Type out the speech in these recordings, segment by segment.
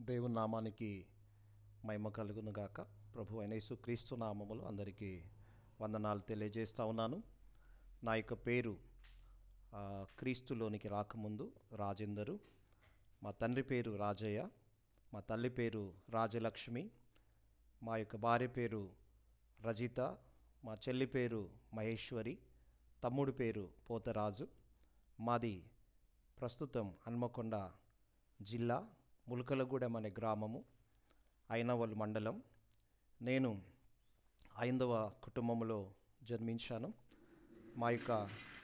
దేవుని నామానికి మహిమ కలుగును గాక. ప్రభు అయిన యేసుక్రీస్తు నామములో అందరికీ వందనాలు తెలియజేస్తా ఉన్నాను. నా యొక్క పేరు క్రీస్తులోనికి రాకముందు రాజేందరు. మా తండ్రి పేరు రాజయ్య, మా తల్లి పేరు రాజలక్ష్మి, మా యొక్క భార్య పేరు రజిత, మా చెల్లి పేరు మహేశ్వరి, తమ్ముడి పేరు పోతరాజు. మాది ప్రస్తుతం హన్మకొండ జిల్లా ములకలగూడెం అనే గ్రామము, ఐనవల్ మండలం. నేను ఐందవ కుటుంబంలో జన్మించాను. మా యొక్క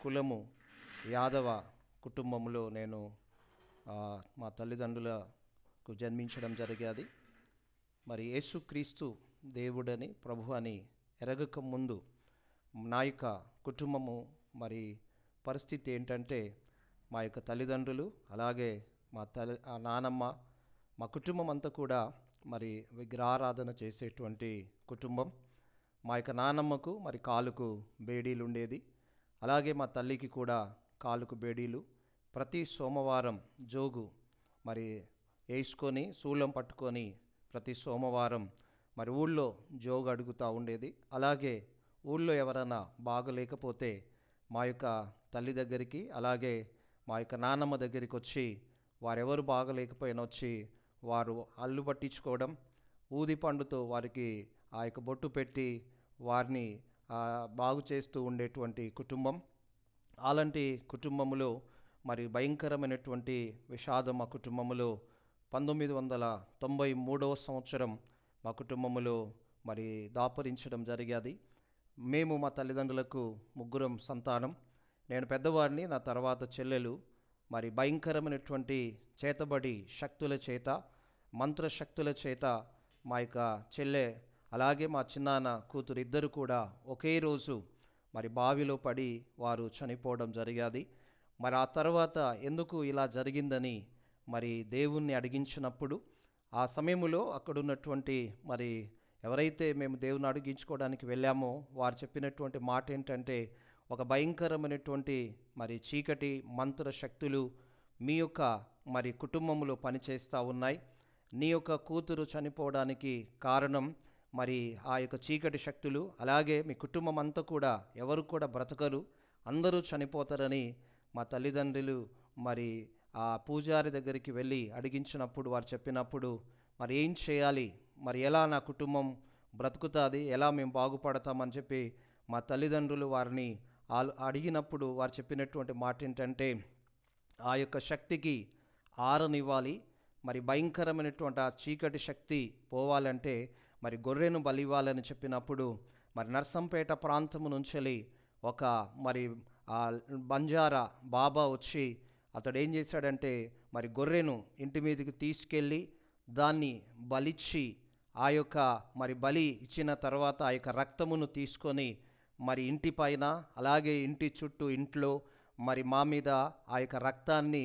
కులము యాదవ కుటుంబంలో నేను మా తల్లిదండ్రులకు జన్మించడం జరిగేది. మరి యేసుక్రీస్తు దేవుడని ప్రభు అని ఎరగక ముందు నా యొక్క కుటుంబము మరి పరిస్థితి ఏంటంటే, మా యొక్క తల్లిదండ్రులు అలాగే మా నానమ్మ, మా కుటుంబం అంతా కూడా మరి విగ్రహారాధన చేసేటువంటి కుటుంబం. మా యొక్క నానమ్మకు మరి కాలుకు బేడీలు ఉండేది, అలాగే మా తల్లికి కూడా కాలుకు బేడీలు. ప్రతి సోమవారం జోగు మరి వేసుకొని శూలం పట్టుకొని ప్రతి సోమవారం మరి ఊళ్ళో జోగు అడుగుతూ ఉండేది. అలాగే ఊళ్ళో ఎవరైనా బాగలేకపోతే మా యొక్క తల్లి దగ్గరికి అలాగే మా యొక్క నాన్నమ్మ దగ్గరికి వచ్చి వారెవరు బాగలేకపోయినా వచ్చి వారు అల్లు పట్టించుకోవడం, ఊది పండుతో వారికి ఆ యొక్క బొట్టు పెట్టి వారిని బాగు చేస్తూ ఉండేటువంటి కుటుంబం. అలాంటి కుటుంబంలో మరి భయంకరమైనటువంటి విషాదం మా కుటుంబంలో 1993 సంవత్సరం మా కుటుంబంలో మరి దాపరించడం జరిగేది. మేము మా తల్లిదండ్రులకు ముగ్గురం సంతానం. నేను పెద్దవాడిని, నా తర్వాత చెల్లెలు. మరి భయంకరమైనటువంటి చేతబడి శక్తుల చేత, మంత్రశక్తుల చేత మా యొక్క చెల్లె అలాగే మా చిన్నాన్న కూతురు ఇద్దరు కూడా ఒకే రోజు మరి బావిలో పడి వారు చనిపోవడం జరిగేది. మరి ఆ తర్వాత ఎందుకు ఇలా జరిగిందని మరి దేవుణ్ణి అడిగించినప్పుడు, ఆ సమయంలో అక్కడున్నటువంటి మరి ఎవరైతే మేము దేవుని అడిగించుకోవడానికి వెళ్ళామో వారు చెప్పినటువంటి మాట ఏంటంటే, ఒక భయంకరమైనటువంటి మరి చీకటి మంత్ర శక్తులు మీ యొక్క మరి కుటుంబంలో పనిచేస్తూ ఉన్నాయి. నీ యొక్క కూతురు చనిపోవడానికి కారణం మరి ఆ యొక్క చీకటి శక్తులు, అలాగే మీ కుటుంబం అంతా కూడా ఎవరు కూడా బ్రతకరు, అందరూ చనిపోతారని మా తల్లిదండ్రులు మరి ఆ పూజారి దగ్గరికి వెళ్ళి అడిగించినప్పుడు వారు చెప్పినప్పుడు మరి ఏం చేయాలి, మరి ఎలా నా కుటుంబం బ్రతుకుతుంది, ఎలా మేము బాగుపడతామని చెప్పి మా తల్లిదండ్రులు వారిని అడిగినప్పుడు వారు చెప్పినటువంటి మాట ఏంటంటే, ఆ యొక్క శక్తికి ఆరనివ్వాలి. మరి భయంకరమైనటువంటి ఆ చీకటి శక్తి పోవాలంటే మరి గొర్రెను బలివ్వాలని చెప్పినప్పుడు మరి నర్సంపేట ప్రాంతము నుంచి ఒక మరి బంజారా బాబా వచ్చి అతడు ఏం చేశాడంటే, మరి గొర్రెను ఇంటి మీదకి తీసుకెళ్ళి దాన్ని బలిచ్చి ఆ యొక్క మరి బలి ఇచ్చిన తర్వాత ఆ యొక్క రక్తమును తీసుకొని మరి ఇంటి పైన అలాగే ఇంటి చుట్టూ ఇంట్లో మరి మా మీద ఆ యొక్క రక్తాన్ని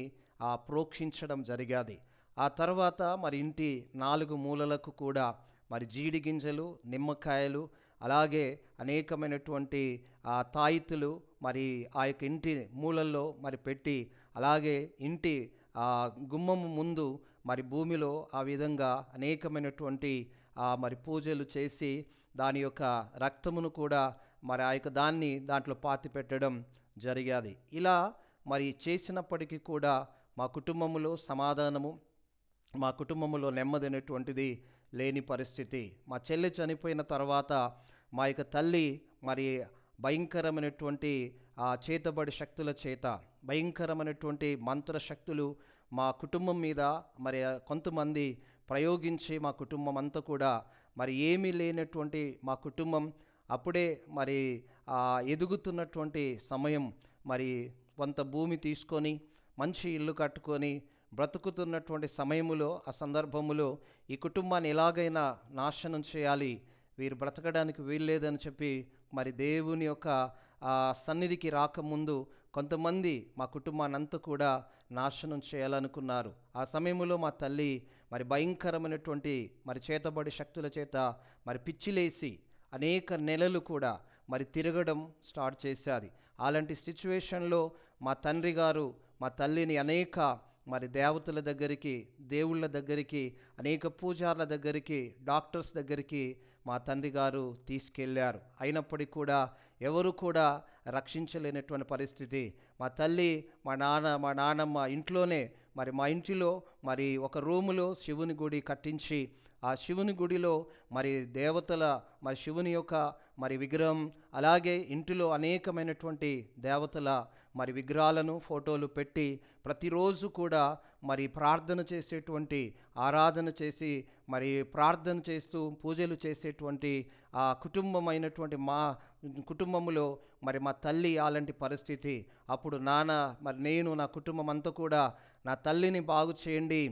ప్రోక్షించడం జరిగేది. ఆ తర్వాత మరి ఇంటి 4 మూలలకు కూడా మరి జీడి గింజలు, నిమ్మకాయలు, అలాగే అనేకమైనటువంటి తాయితులు మరి ఆ యొక్క ఇంటి మూలల్లో మరి పెట్టి, అలాగే ఇంటి గుమ్మము ముందు మరి భూమిలో ఆ విధంగా అనేకమైనటువంటి మరి పూజలు చేసి దాని యొక్క రక్తమును కూడా మరి ఆ యొక్క దాంట్లో పాతి పెట్టడం జరిగేది. ఇలా మరి చేసినప్పటికీ కూడా మా కుటుంబంలో సమాధానము, మా కుటుంబంలో నెమ్మది అనేటువంటిది లేని పరిస్థితి. మా చెల్లి చనిపోయిన తర్వాత మా యొక్క తల్లి మరి భయంకరమైనటువంటి చేతబడి శక్తుల చేత, భయంకరమైనటువంటి మంత్రశక్తులు మా కుటుంబం మీద మరి కొంతమంది ప్రయోగించి మా కుటుంబం అంతా కూడా మరి ఏమీ లేనటువంటి మా కుటుంబం అప్పుడే మరి ఎదుగుతున్నటువంటి సమయం, మరి కొంత భూమి తీసుకొని మంచి ఇల్లు కట్టుకొని బ్రతుకుతున్నటువంటి సమయములో, ఆ సందర్భములో ఈ కుటుంబాన్ని ఎలాగైనా నాశనం చేయాలి, వీరు బ్రతకడానికి వీల్లేదని చెప్పి మరి దేవుని యొక్క సన్నిధికి రాకముందు కొంతమంది మా కుటుంబాన్ని అంతా కూడా నాశనం చేయాలనుకున్నారు. ఆ సమయంలో మా తల్లి మరి భయంకరమైనటువంటి మరి చేతబడి శక్తుల చేత మరి పిచ్చిలేసి అనేక నెలలు కూడా మరి తిరగడం స్టార్ట్ చేసేది. అలాంటి సిచ్యువేషన్లో మా తండ్రి గారు మా తల్లిని అనేక మరి దేవతల దగ్గరికి, దేవుళ్ళ దగ్గరికి, అనేక పూజార్ల దగ్గరికి, డాక్టర్స్ దగ్గరికి మా తండ్రి గారు తీసుకెళ్ళారు. అయినప్పటికీ కూడా ఎవరు కూడా రక్షించలేనటువంటి పరిస్థితి. మా తల్లి, మా నాన్నమ్మ ఇంట్లోనే, మరి మా ఇంటిలో మరి ఒక రూములో శివుని గుడి కట్టించి, ఆ శివుని గుడిలో మరి దేవతల, మరి శివుని యొక్క మరి విగ్రహం, అలాగే ఇంటిలో అనేకమైనటువంటి దేవతల మరి విగ్రహాలను, ఫోటోలు పెట్టి ప్రతిరోజు కూడా మరి ప్రార్థన చేసేటువంటి, ఆరాధన చేసి మరి ప్రార్థన చేస్తూ పూజలు చేసేటువంటి ఆ కుటుంబమైనటువంటి మా కుటుంబంలో మరి మా తల్లి అలాంటి పరిస్థితి. అప్పుడు నాన్న, మరి నేను, నా కుటుంబం అంతా కూడా నా తల్లిని బాగు చేయండి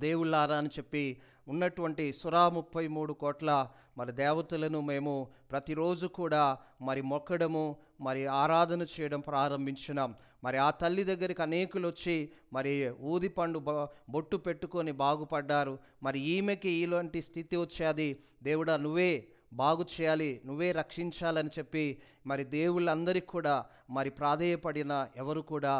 దేవుళ్ళారా అని చెప్పి ఉన్నటువంటి 33 కోట్ల మరి దేవతలను మేము ప్రతిరోజు కూడా మరి మొక్కడము, మరి ఆరాధన చేయడం ప్రారంభించినాం. మరి ఆ తల్లి దగ్గరికి అనేకులు వచ్చి మరి ఊదిపండు బొట్టు పెట్టుకొని బాగుపడ్డారు. మరి ఈమెకి ఇలాంటి స్థితి వచ్చేది, దేవుడా నువ్వే బాగు చేయాలి, నువ్వే రక్షించాలని చెప్పి మరి దేవుళ్ళందరికీ కూడా మరి ప్రాధేయపడిన ఎవరు కూడా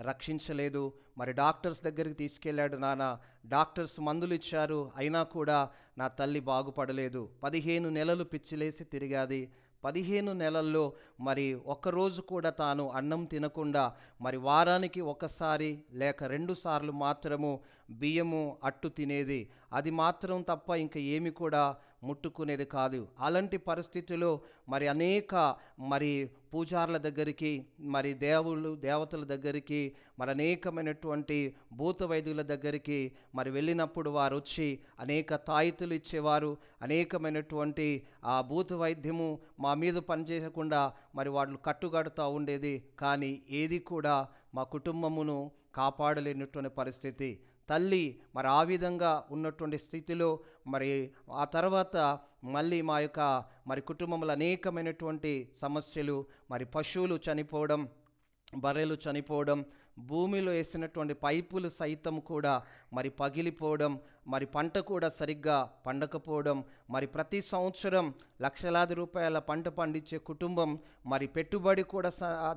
రక్షించలేదు. మరి డాక్టర్స్ దగ్గరికి తీసుకెళ్ళాడు నాన్న, డాక్టర్స్ మందులు ఇచ్చారు, అయినా కూడా నా తల్లి బాగుపడలేదు. 15 నెలలు పిచ్చిలేసి తిరిగాది. 15 నెలల్లో మరి ఒక్కరోజు కూడా తాను అన్నం తినకుండా, మరి వారానికి ఒకసారి లేక 2 సార్లు మాత్రము బియ్యము అట్టు తినేది. అది మాత్రం తప్ప ఇంకా ఏమి కూడా ముట్టుకునేది కాదు. అలాంటి పరిస్థితిలో మరి అనేక మరి పూజార్ల దగ్గరికి, మరి దేవతల దగ్గరికి, మరి అనేకమైనటువంటి భూత వైద్యుల దగ్గరికి మరి వెళ్ళినప్పుడు వారు వచ్చి అనేక తాయితులు ఇచ్చేవారు. అనేకమైనటువంటి ఆ భూత వైద్యము మా మీద పనిచేయకుండా మరి వాళ్ళు కట్టుగడుతూ ఉండేది. కానీ ఏది కూడా మా కుటుంబమును కాపాడలేనటువంటి పరిస్థితి. తల్లి మరి ఆ విధంగా ఉన్నటువంటి స్థితిలో మరి ఆ తర్వాత మళ్ళీ మా యొక్క మరి కుటుంబంలో అనేకమైనటువంటి సమస్యలు, మరి పశువులు చనిపోవడం, బర్రెలు చనిపోవడం, భూమిలో వేసినటువంటి పైపులు సైతం కూడా మరి పగిలిపోవడం, మరి పంట కూడా సరిగ్గా పండకపోవడం, మరి ప్రతి సంవత్సరం లక్షలాది రూపాయల పంట పండించే కుటుంబం మరి పెట్టుబడి కూడా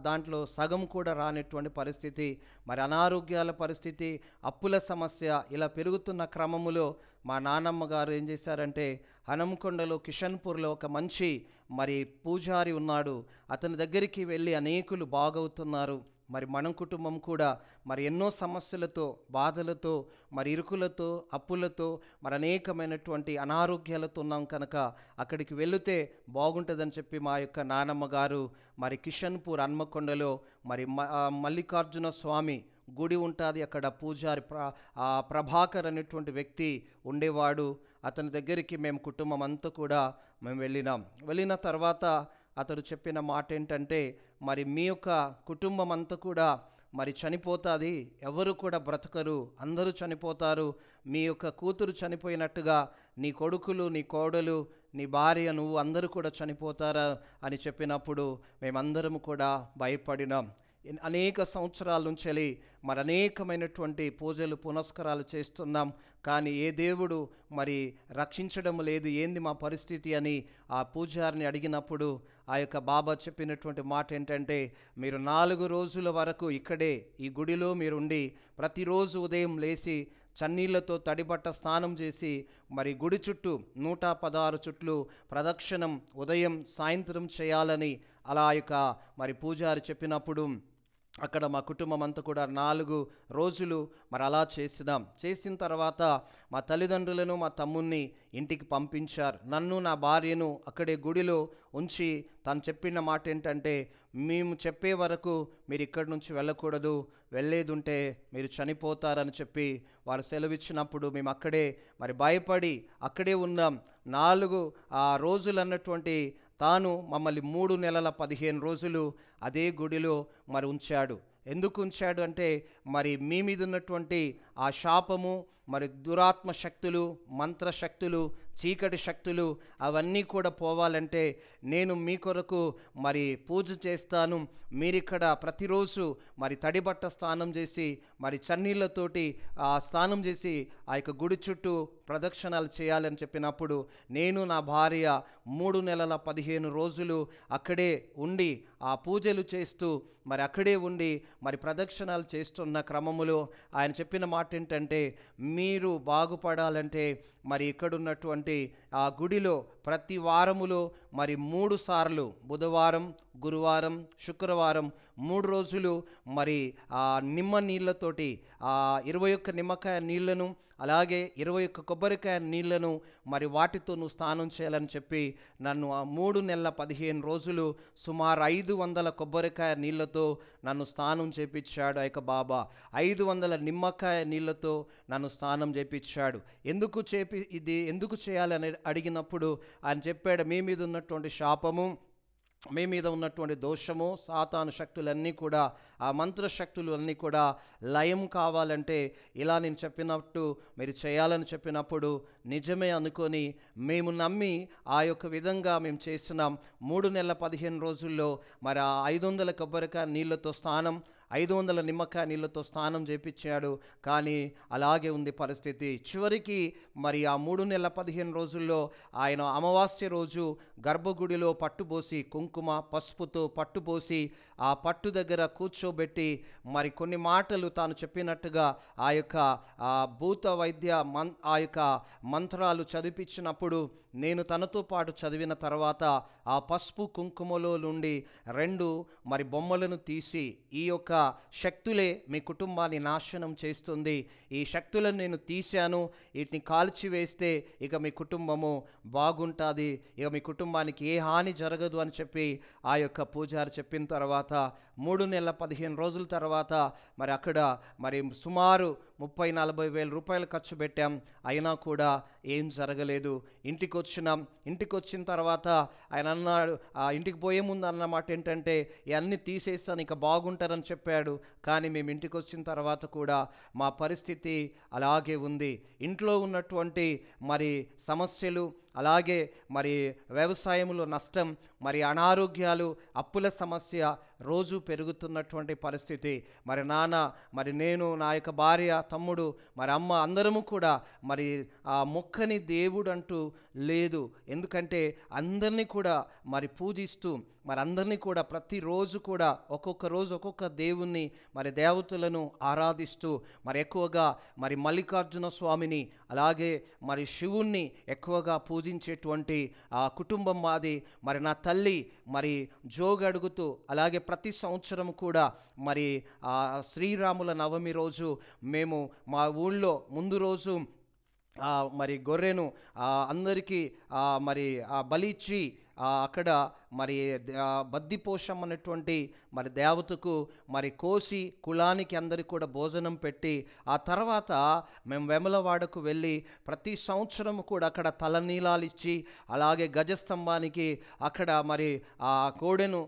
దాంట్లో సగం కూడా రానటువంటి పరిస్థితి, మరి అనారోగ్యాల పరిస్థితి, అప్పుల సమస్య ఇలా పెరుగుతున్న క్రమములో మా నాన్నమ్మ గారు ఏం చేశారంటే, హనంకొండలో కిషన్పూర్లో ఒక మంచి మరి పూజారి ఉన్నాడు, అతని దగ్గరికి వెళ్ళి అనేకులు బాగవుతున్నారు. మరి మన కుటుంబం కూడా మరి ఎన్నో సమస్యలతో, బాధలతో, మరి ఇరుకులతో, అప్పులతో, మరి అనేకమైనటువంటి అనారోగ్యాలతో ఉన్నాం కనుక అక్కడికి వెళితే బాగుంటుందని చెప్పి మా యొక్క నానమ్మ గారు మరి కిషన్పూర్ హన్మకొండలో మరి మల్లికార్జున స్వామి గుడి ఉంటుంది. అక్కడ పూజారి ప్రభాకర్ అనేటువంటి వ్యక్తి ఉండేవాడు. అతని దగ్గరికి మేము కుటుంబం అంతా కూడా మేము వెళ్ళిన తర్వాత అతడు చెప్పిన మాట ఏంటంటే, మరి మీ యొక్క కుటుంబం అంతా కూడా మరి చనిపోతుంది, ఎవరు కూడా బ్రతకరు, అందరూ చనిపోతారు. మీ యొక్క కూతురు చనిపోయినట్టుగా నీ కొడుకులు, నీ కోడలు, నీ భార్య, నువ్వు అందరూ కూడా చనిపోతారా అని చెప్పినప్పుడు మేమందరం కూడా భయపడినాం. అనేక సంవత్సరాల నుంచి మరి అనేకమైనటువంటి పూజలు పునస్కారాలు చేస్తున్నాం, కానీ ఏ దేవుడు మరి రక్షించడం లేదు, ఏంది మా పరిస్థితి అని ఆ పూజారిని అడిగినప్పుడు ఆ యొక్క బాబా చెప్పినటువంటి మాట ఏంటంటే, మీరు 4 రోజుల వరకు ఇక్కడే ఈ గుడిలో మీరుండి ప్రతిరోజు ఉదయం లేచి చన్నీళ్లతో తడిబట్ట స్నానం చేసి మరి గుడి చుట్టూ 116 చుట్లు ప్రదక్షిణం ఉదయం సాయంత్రం చేయాలని అలా యొక్క మరి పూజారి చెప్పినప్పుడు అక్కడ మా కుటుంబం అంతా కూడా 4 రోజులు మరి అలా చేసిన తర్వాత మా తల్లిదండ్రులను, మా తమ్ముణ్ణి ఇంటికి పంపించారు. నన్ను, నా భార్యను అక్కడే గుడిలో ఉంచి తను చెప్పిన మాట ఏంటంటే, మేము చెప్పే వరకు మీరు ఇక్కడి నుంచి వెళ్ళకూడదు, వెళ్ళేది ఉంటే మీరు చనిపోతారని చెప్పి వారు సెలవిచ్చినప్పుడు మేము అక్కడే మరి భయపడి అక్కడే ఉన్నాం. 4 రోజులు అన్నటువంటి తాను మమ్మల్ని 3 నెలల 15 రోజులు అదే గుడిలో మరి ఉంచాడు. ఎందుకు ఉంచాడు అంటే, మరి మీ మీద ఉన్నటువంటి ఆ శాపము, మరి దురాత్మ శక్తులు, మంత్రశక్తులు, చీకటి శక్తులు అవన్నీ కూడా పోవాలంటే నేను మీ కొరకు మరి పూజ చేస్తాను. మీరిక్కడ ప్రతిరోజు మరి తడిబట్ట స్నానం చేసి మరి చన్నీళ్ళతోటి స్నానం చేసి ఆ యొక్క గుడి చుట్టూ ప్రదక్షిణాలు చేయాలని చెప్పినప్పుడు నేను నా భార్య 3 నెలల 15 రోజులు అక్కడే ఉండి ఆ పూజలు చేస్తూ మరి అక్కడే ఉండి మరి ప్రదక్షిణాలు చేస్తున్న క్రమములో ఆయన చెప్పిన మాట ఏంటంటే, మీరు బాగుపడాలంటే మరి ఇక్కడున్నటువంటి ఆ గుడిలో ప్రతి వారములో మరి 3 సార్లు బుధవారం, గురువారం, శుక్రవారం 3 రోజులు మరి ఆ నిమ్మ నీళ్ళతోటి 21 నిమ్మకాయ నీళ్లను అలాగే 21 కొబ్బరికాయ నీళ్లను మరి వాటితో నువ్వు స్నానం చేయాలని చెప్పి నన్ను ఆ 3 నెలల 15 రోజులు సుమారు 500 కొబ్బరికాయ నీళ్లతో నన్ను స్నానం చేపించాడు ఆ యొక్క బాబా. 500 నిమ్మకాయ నీళ్లతో నన్ను స్నానం చేపించాడు. ఎందుకు చేయాలని అడిగినప్పుడు ఆయన చెప్పాడు, మీ మీద ఉన్నటువంటి శాపము, మీ మీద ఉన్నటువంటి దోషము, సాతాను శక్తులన్నీ కూడా, ఆ మంత్రశక్తులు అన్నీ కూడా లయం కావాలంటే ఇలా నేను చెప్పినట్టు మీరు చేయాలని చెప్పినప్పుడు నిజమే అనుకొని మేము నమ్మి ఆ యొక్క విధంగా మేము చేస్తున్నాం. 3 నెలల 15 రోజుల్లో మరి ఆ 500 కొబ్బరికాయ నీళ్ళతో స్నానం, 500 నిమ్మకాయ నీళ్ళతో స్నానం చేపించాడు. కానీ అలాగే ఉంది పరిస్థితి. చివరికి మరి ఆ 3 నెలల 15 రోజుల్లో ఆయన అమావాస్య రోజు గర్భగుడిలో పట్టుపోసి కుంకుమ పసుపుతో పట్టుపోసి ఆ పట్టు దగ్గర కూర్చోబెట్టి మరి కొన్ని మాటలు తాను చెప్పినట్టుగా ఆ యొక్క భూత వైద్య ఆ యొక్క మంత్రాలు చదివించినప్పుడు నేను తనతో పాటు చదివిన తర్వాత ఆ పసుపు కుంకుమలో నుండి 2 మరి బొమ్మలను తీసి, ఈ యొక్క శక్తులే మీ కుటుంబాన్ని నాశనం చేస్తుంది, ఈ శక్తులను నేను తీశాను, వీటిని కాల్చివేస్తే ఇక మీ కుటుంబము బాగుంటుంది, ఇక మీ కుటుంబానికి ఏ హాని జరగదు అని చెప్పి ఆ యొక్క పూజారి చెప్పిన తర్వాత 3 నెలల 15 రోజుల తర్వాత మరి అక్కడ మరి సుమారు 30-40 వేల రూపాయలు ఖర్చు పెట్టాం. అయినా కూడా ఏం జరగలేదు. ఇంటికి వచ్చిన తర్వాత ఆయన అన్నాడు, ఆ ఇంటికి పోయే ముందు అన్నమాట ఏంటంటే, ఇవన్నీ తీసేస్తాను ఇక బాగుంటారని చెప్పాడు. కానీ మేము ఇంటికి వచ్చిన తర్వాత కూడా మా పరిస్థితి అలాగే ఉంది. ఇంట్లో ఉన్నటువంటి మరి సమస్యలు, అలాగే మరి వ్యవసాయంలో నష్టం, మరి అనారోగ్యాలు, అప్పుల సమస్య రోజు పెరుగుతున్నటువంటి పరిస్థితి. మరి నాన్న, మరి నేను, నా యొక్క భార్య, తమ్ముడు, మరి అమ్మ అందరము కూడా మరి ఆ మొక్కని దేవుడు అంటూ లేదు. ఎందుకంటే అందరినీ కూడా మరి పూజిస్తూ, మరి అందరినీ కూడా ప్రతిరోజు కూడా ఒక్కొక్క రోజు ఒక్కొక్క దేవుణ్ణి మరి దేవతలను ఆరాధిస్తూ మరి ఎక్కువగా మరి మల్లికార్జున స్వామిని అలాగే మరి శివుణ్ణి ఎక్కువగా పూజించేటువంటి ఆ కుటుంబం మాది. మరి నా తల్లి మరి జోగడుగుతూ అలాగే ప్రతి సంవత్సరం కూడా మరి శ్రీరాముల నవమి రోజు మేము మా ఊళ్ళో ముందు రోజు మరి గొర్రెను అందరికీ మరి బలి ఇచ్చి అక్కడ మరి బద్దిపోషం అనేటువంటి మరి దేవతకు మరి కోసి కులానికి అందరికి కూడా భోజనం పెట్టి ఆ తర్వాత మేము వేములవాడకు వెళ్ళి ప్రతి సంవత్సరం కూడా అక్కడ తలనీలాలు ఇచ్చి అలాగే గజస్తంభానికి అక్కడ మరి ఆ కోడెను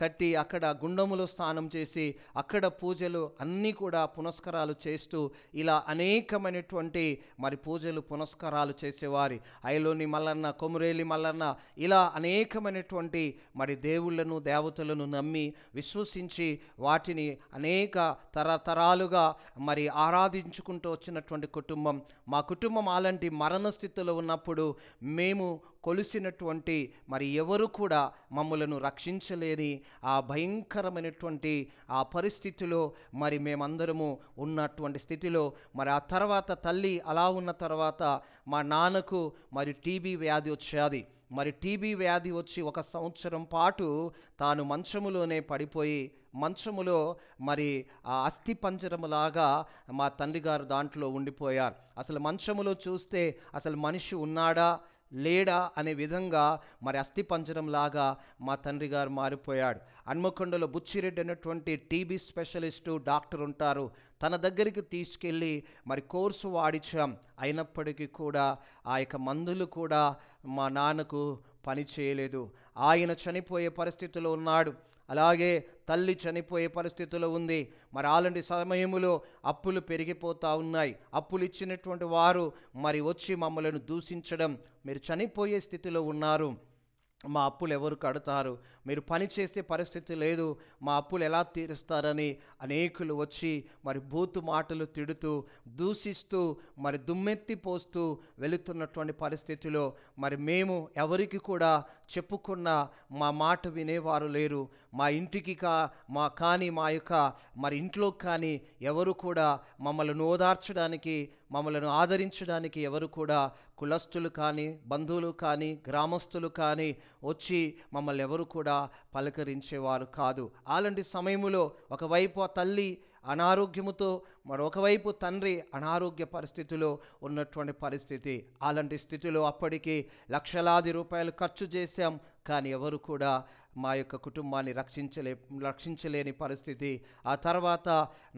కట్టి అక్కడ గుండములో స్నానం చేసి అక్కడ పూజలు అన్నీ కూడా పునస్కారాలు చేస్తూ ఇలా అనేకమైనటువంటి మరి పూజలు పునస్కారాలు చేసేవారి. ఐలోని మల్లన్న, కొమురేలి మల్లన్న ఇలా అనేకమైనటువంటి మరి దేవుళ్ళను దేవతలను నమ్మి విశ్వసించి వాటిని అనేక తరతరాలుగా మరి ఆరాధించుకుంటూ వచ్చినటువంటి కుటుంబం. మా కుటుంబం అలాంటి మరణ స్థితిలో ఉన్నప్పుడు మేము కొలిసినటువంటి మరి ఎవరు కూడా మమ్మలను రక్షించలేని ఆ భయంకరమైనటువంటి ఆ పరిస్థితిలో మరి మేమందరము ఉన్నటువంటి స్థితిలో మరి ఆ తర్వాత తల్లి అలా ఉన్న తర్వాత మా నాన్నకు మరి టీబీ వ్యాధి వచ్చేది. మరి టీబీ వ్యాధి వచ్చి 1 సంవత్సరం పాటు తాను మంచములోనే పడిపోయి మంచములో మరి ఆ అస్థి పంజరములాగా మా తండ్రి గారు దాంట్లో ఉండిపోయారు. అసలు మంచములో చూస్తే అసలు మనిషి ఉన్నాడా లేడా అనే విధంగా మరి అస్థి పంజరంలాగా మా తండ్రి గారు మారిపోయాడు. హన్మకొండలో బుచ్చిరెడ్డి అనేటువంటి టీబీ స్పెషలిస్టు డాక్టర్ ఉంటారు. తన దగ్గరికి తీసుకెళ్ళి మరి కోర్సు వాడిచాం. అయినప్పటికీ కూడా ఆ యొక్క మందులు కూడా మా నాన్నకు పని చేయలేదు. ఆయన చనిపోయే పరిస్థితిలో ఉన్నాడు. అలాగే తల్లి చనిపోయే పరిస్థితిలో ఉంది. మరి అలాంటి సమయములో అప్పులు పెరిగిపోతూ ఉన్నాయి. అప్పులు ఇచ్చినటువంటి వారు మరి వచ్చి మమ్మలను దూషించడం, మీరు చనిపోయే స్థితిలో ఉన్నారు, మా అప్పులు ఎవరు కడతారు, మీరు పని చేసే పరిస్థితి లేదు, మా అప్పులు ఎలా తీరుస్తారని అనేకులు వచ్చి మరి బూతు మాటలు తిడుతూ దూషిస్తూ మరి దుమ్మెత్తి పోస్తూ వెళుతున్నటువంటి పరిస్థితిలో మరి మేము ఎవరికి కూడా చెప్పుకున్న మా మాట వినేవారు లేరు. మా ఇంటికి కానీ మా యొక్క మరి ఇంట్లో కానీ ఎవరు కూడా మమ్మల్ని ఓదార్చడానికి, మమ్మల్ని ఆదరించడానికి ఎవరు కూడా కులస్తులు కానీ, బంధువులు కానీ, గ్రామస్తులు కానీ వచ్చి మమ్మల్ని ఎవరు కూడా పలకరించేవారు కాదు. అలాంటి సమయంలో ఒకవైపు ఆ తల్లి అనారోగ్యముతో, మరొకవైపు తండ్రి అనారోగ్య పరిస్థితిలో ఉన్నటువంటి పరిస్థితి. అలాంటి స్థితిలో అప్పటికి లక్షలాది రూపాయలు ఖర్చు చేశాం, కానీ ఎవరు కూడా మా యొక్క కుటుంబాన్ని రక్షించలేని పరిస్థితి. ఆ తర్వాత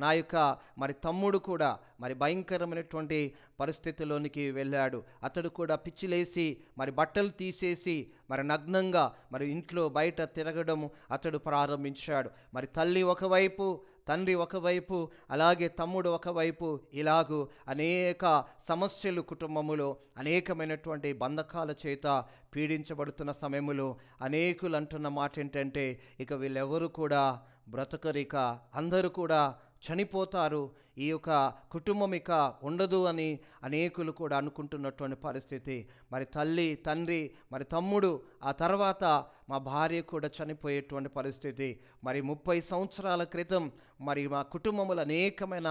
నా యొక్క మరి తమ్ముడు కూడా మరి భయంకరమైనటువంటి పరిస్థితిలోనికి వెళ్ళాడు. అతడు కూడా పిచ్చిలేసి మరి బట్టలు తీసేసి మరి నగ్నంగా మరి ఇంట్లో బయట తిరగడం అతడు ప్రారంభించాడు. మరి తల్లి ఒకవైపు, తండ్రి ఒకవైపు, అలాగే తమ్ముడు ఒకవైపు, ఇలాగూ అనేక సమస్యలు కుటుంబములో, అనేకమైనటువంటి బంధకాల చేత పీడించబడుతున్న సమయంలో అనేకులు అంటున్న మాట ఏంటంటే, ఇక వీళ్ళెవరు కూడా బ్రతకరిక, అందరూ కూడా చనిపోతారు, ఈ యొక్క కుటుంబం ఇక ఉండదు అని అనేకులు కూడా అనుకుంటున్నటువంటి పరిస్థితి. మరి తల్లి, తండ్రి, మరి తమ్ముడు, ఆ తర్వాత మా భార్య కూడా చనిపోయేటువంటి పరిస్థితి. మరి 30 సంవత్సరాల క్రితం మరి మా కుటుంబంలో అనేకమైన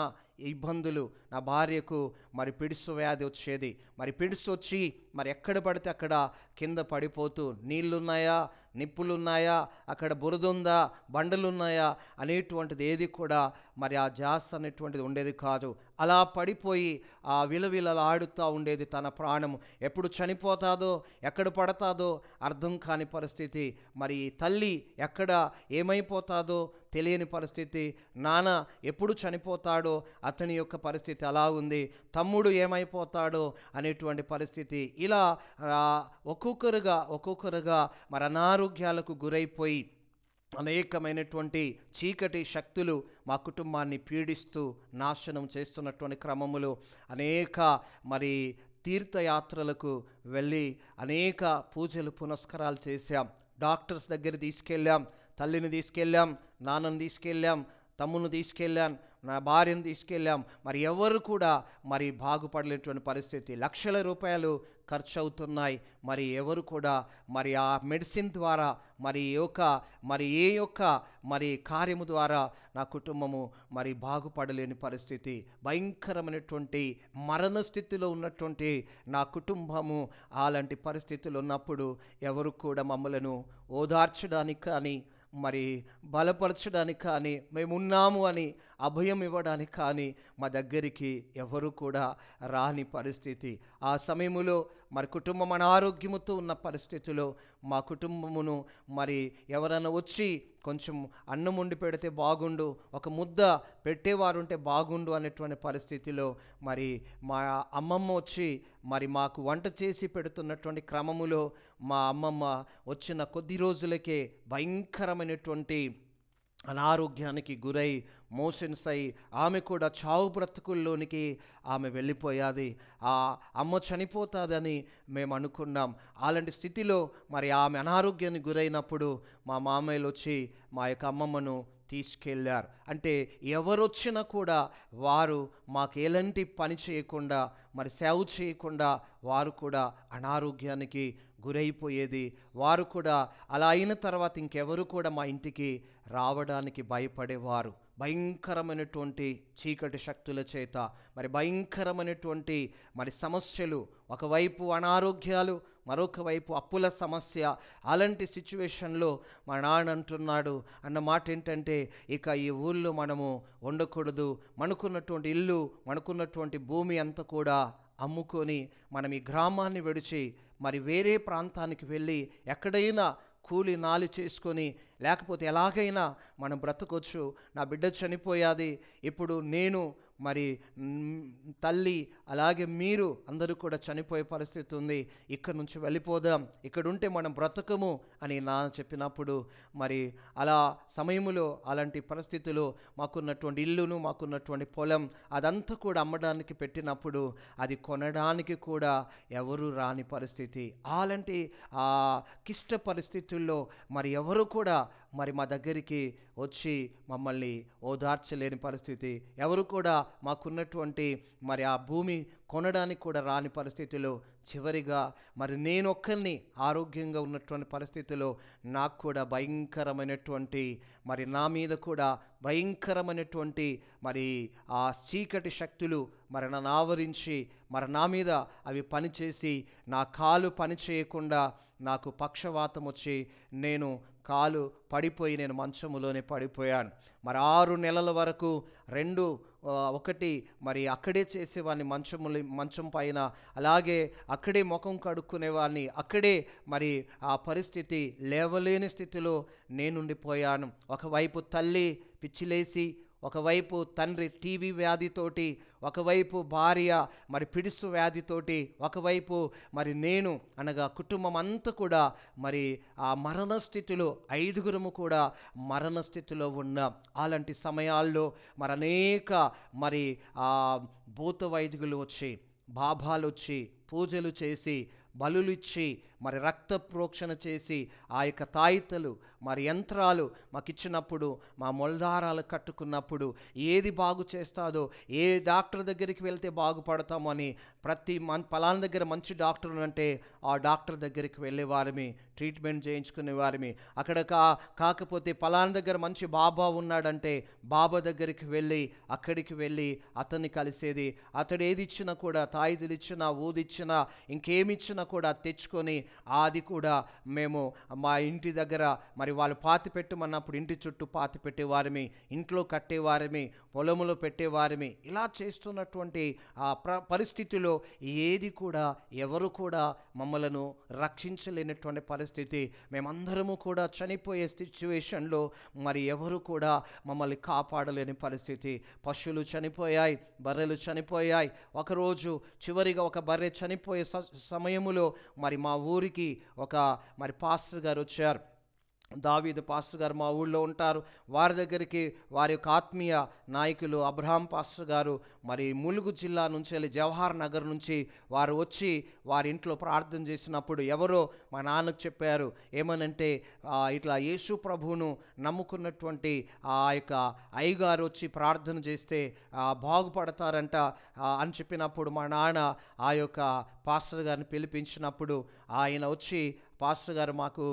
ఇబ్బందులు. నా భార్యకు మరి పిడుసు వ్యాధి వచ్చేది. మరి పిడుసు వచ్చి మరి ఎక్కడ పడితే అక్కడ కింద పడిపోతూ, నీళ్లున్నాయా, నిప్పులున్నాయా, అక్కడ బురదుందా, బండలున్నాయా అనేటువంటిది ఏది కూడా మరి ఆ జాస్ అనేటువంటిది ఉండేది కాదు. అలా పడిపోయి ఆ విలవిలలాడుతూ ఉండేది తన ప్రాణము. ఎప్పుడు చనిపోతాదో, ఎక్కడ పడతాదో అర్థం కాని పరిస్థితి. మరి తల్లి ఎక్కడ ఏమైపోతాదో తెలియని పరిస్థితి. నాన్న ఎప్పుడు చనిపోతాడో అతని యొక్క పరిస్థితి అలా ఉంది. తమ్ముడు ఏమైపోతాడో అనేటువంటి పరిస్థితి. ఇలా ఒక్కొక్కరుగా మరి అనారోగ్యాలకు గురైపోయి అనేకమైనటువంటి చీకటి శక్తులు మా కుటుంబాన్ని పీడిస్తూ నాశనం చేస్తున్నటువంటి క్రమములో అనేక మరి తీర్థయాత్రలకు వెళ్ళి అనేక పూజలు పునస్కారాలు చేశాం. డాక్టర్స్ దగ్గర తీసుకెళ్ళాం, తల్లిని తీసుకెళ్ళాం, నాన్నని తీసుకెళ్ళాం, తమ్ముని తీసుకెళ్ళాం, నా భార్యను తీసుకెళ్ళాం. మరి ఎవరు కూడా మరి బాగుపడలేటువంటి పరిస్థితి. లక్షల రూపాయలు ఖర్చు అవుతున్నాయి. మరి ఎవరు కూడా మరి ఆ మెడిసిన్ ద్వారా మరి ఏ యొక్క మరి కార్యము ద్వారా నా కుటుంబము మరి బాగుపడలేని పరిస్థితి. భయంకరమైనటువంటి మరణ స్థితిలో ఉన్నటువంటి నా కుటుంబము అలాంటి పరిస్థితులు ఉన్నప్పుడు ఎవరు కూడా మమ్మలను ఓదార్చడానికి కానీ, మరి బలపరచడానికి కానీ, మేమున్నాము అని అభయం ఇవ్వడానికి కానీ మా దగ్గరికి ఎవరు కూడా రాని పరిస్థితి. ఆ సమయంలో మరి కుటుంబం అనారోగ్యముతో ఉన్న పరిస్థితిలో మా కుటుంబమును మరి ఎవరైనా వచ్చి కొంచెం అన్నం వండి పెడితే బాగుండు, ఒక ముద్ద పెట్టేవారు ఉంటే బాగుండు అనేటువంటి పరిస్థితిలో మరి మా అమ్మమ్మ వచ్చి మరి మాకు వంట చేసి పెడుతున్నటువంటి క్రమములో మా అమ్మమ్మ వచ్చిన కొద్ది రోజులకే భయంకరమైనటువంటి అనారోగ్యానికి గురై మోషన్స్ అయి ఆమె కూడా చావు బ్రతుకుల్లోనికి ఆమె వెళ్ళిపోయాది. ఆ అమ్మ చనిపోతుందని మేము అనుకున్నాం. అలాంటి స్థితిలో మరి ఆమె అనారోగ్యానికి గురైనప్పుడు మా మామయ్యలు వచ్చి మా యొక్క అమ్మమ్మను తీసుకెళ్ళారు. అంటే ఎవరొచ్చినా కూడా వారు మాకు ఎలాంటి పని చేయకుండా, మరి సేవ చేయకుండా వారు కూడా అనారోగ్యానికి గురైపోయేది. వారు కూడా అలా అయిన తర్వాత ఇంకెవరు కూడా మా ఇంటికి రావడానికి భయపడేవారు. భయంకరమైనటువంటి చీకటి శక్తుల చేత మరి భయంకరమైనటువంటి మరి సమస్యలు, ఒకవైపు అనారోగ్యాలు, మరొక వైపు అప్పుల సమస్య. అలాంటి సిచ్యువేషన్లో మా నాన్న అంటున్నాడు అన్న మాట ఏంటంటే, ఇక ఈ ఊళ్ళో మనము ఉండకూడదు, మనకున్నటువంటి ఇల్లు, మనకున్నటువంటి భూమి అంతా కూడా అమ్ముకొని మనం ఈ గ్రామాన్ని విడిచి మరి వేరే ప్రాంతానికి వెళ్ళి ఎక్కడైనా కూలి నాలి చేసుకొని లేకపోతే ఎలాగైనా మనం బ్రతకొచ్చు. నా బిడ్డ చనిపోయాది, ఇప్పుడు నేను మరి తల్లి అలాగే మీరు అందరూ కూడా చనిపోయే పరిస్థితి ఉంది, ఇక్కడ నుంచి వెళ్ళిపోదాం, ఇక్కడ ఉంటే మనం బ్రతకము అని నాన్న చెప్పినప్పుడు మరి అలా సమయంలో అలాంటి పరిస్థితుల్లో మాకున్నటువంటి ఇల్లును మాకున్నటువంటి పొలం అదంతా కూడా అమ్మడానికి పెట్టినప్పుడు అది కొనడానికి కూడా ఎవరు రాని పరిస్థితి. అలాంటి క్లిష్ట పరిస్థితుల్లో మరి ఎవరు కూడా మరి మా దగ్గరికి వచ్చి మమ్మల్ని ఓదార్చలేని పరిస్థితి, ఎవరు కూడా మాకున్నటువంటి మరి ఆ భూమి కొనడానికి కూడా రాని పరిస్థితిలో చివరిగా మరి నేను ఒక్కరిని ఆరోగ్యంగా ఉన్నటువంటి పరిస్థితిలో నాకు కూడా భయంకరమైనటువంటి మరి నా మీద కూడా భయంకరమైనటువంటి మరి ఆ చీకటి శక్తులు మరి నన్ను ఆవరించి మరి నా మీద అవి పనిచేసి నా కాలు పని చేయకుండా నాకు పక్షవాతం వచ్చి నేను కాలు పడిపోయి నేను మంచములోనే పడిపోయాను. మరి 6 నెలల వరకు ఒకటి మరి అక్కడే చేసేవాడిని, మంచం పైన అలాగే అక్కడే ముఖం కడుక్కునేవాడిని, అక్కడే మరి ఆ పరిస్థితి లేవలేని స్థితిలో నేనుండిపోయాను. ఒకవైపు తల్లి పిచ్చిలేసి, ఒకవైపు తండ్రి టీబీ వ్యాధితోటి, ఒకవైపు భార్య మరి పిడుసు వ్యాధితోటి, ఒకవైపు మరి నేను అనగా కుటుంబం అంతా కూడా మరి ఆ మరణ స్థితిలో 5గురము కూడా మరణ స్థితిలో ఉన్నాం. అలాంటి సమయాల్లో మరి అనేక మరి భూత వైద్యులు వచ్చి, బాబాలు వచ్చి పూజలు చేసి, బలులు ఇచ్చి, మరి రక్త ప్రోక్షణ చేసి, ఆ యొక్క తాయితలు మరి యంత్రాలు మాకు ఇచ్చినప్పుడు, మా మొలదారాలు కట్టుకున్నప్పుడు ఏది బాగు చేస్తాదో, ఏ డాక్టర్ దగ్గరికి వెళ్తే బాగుపడతామో అని పలానా దగ్గర మంచి డాక్టర్ అంటే ఆ డాక్టర్ దగ్గరికి వెళ్ళేవారిమి, ట్రీట్మెంట్ చేయించుకునేవారిమి. అక్కడ కాకపోతే పలానా దగ్గర మంచి బాబా ఉన్నాడంటే బాబా దగ్గరికి వెళ్ళి అక్కడికి వెళ్ళి అతన్ని కలిసేది. అతడు ఏది ఇచ్చినా కూడా, తాయిదులు ఇచ్చినా, ఊదిచ్చినా, ఇంకేమిచ్చినా కూడా తెచ్చుకొని అది కూడా మేము మా ఇంటి దగ్గర మరి వాళ్ళు పాతి పెట్టమన్నప్పుడు ఇంటి చుట్టూ పాతి పెట్టేవారిమి, ఇంట్లో కట్టేవారిమి, పొలములో పెట్టేవారిమి. ఇలా చేస్తున్నటువంటి ఆ పరిస్థితిలో ఏది కూడా ఎవరు కూడా మమ్మలను రక్షించలేనటువంటి పరిస్థితి. మేమందరము కూడా చనిపోయే సిచ్యువేషన్లో మరి ఎవరు కూడా మమ్మల్ని కాపాడలేని పరిస్థితి. పశువులు చనిపోయాయి, బర్రెలు చనిపోయాయి. ఒకరోజు చివరిగా ఒక బర్రె చనిపోయే సమయములో మరి మా ఊరికి ఒక మరి పాస్టర్ గారు వచ్చారు. దావీదు పాస్టర్ గారు మా ఊళ్ళో ఉంటారు. వారి దగ్గరికి వారి యొక్క ఆత్మీయ నాయకులు అబ్రహాం పాస్టర్ గారు మరి ములుగు జిల్లా నుంచి వెళ్ళి జవహర్ నగర్ నుంచి వారు వచ్చి వారి ఇంట్లో ప్రార్థన చేసినప్పుడు ఎవరో మా నాన్నకు చెప్పారు, ఏమనంటే ఇట్లా యేసు ప్రభువును నమ్ముకున్నటువంటి ఆ యొక్క అయ్యగారు వచ్చి ప్రార్థన చేస్తే బాగుపడతారంట అని చెప్పినప్పుడు మా నాన్న ఆ యొక్క పాస్టర్ గారిని పిలిపించినప్పుడు ఆయన వచ్చి పాస్టర్ గారు మాకు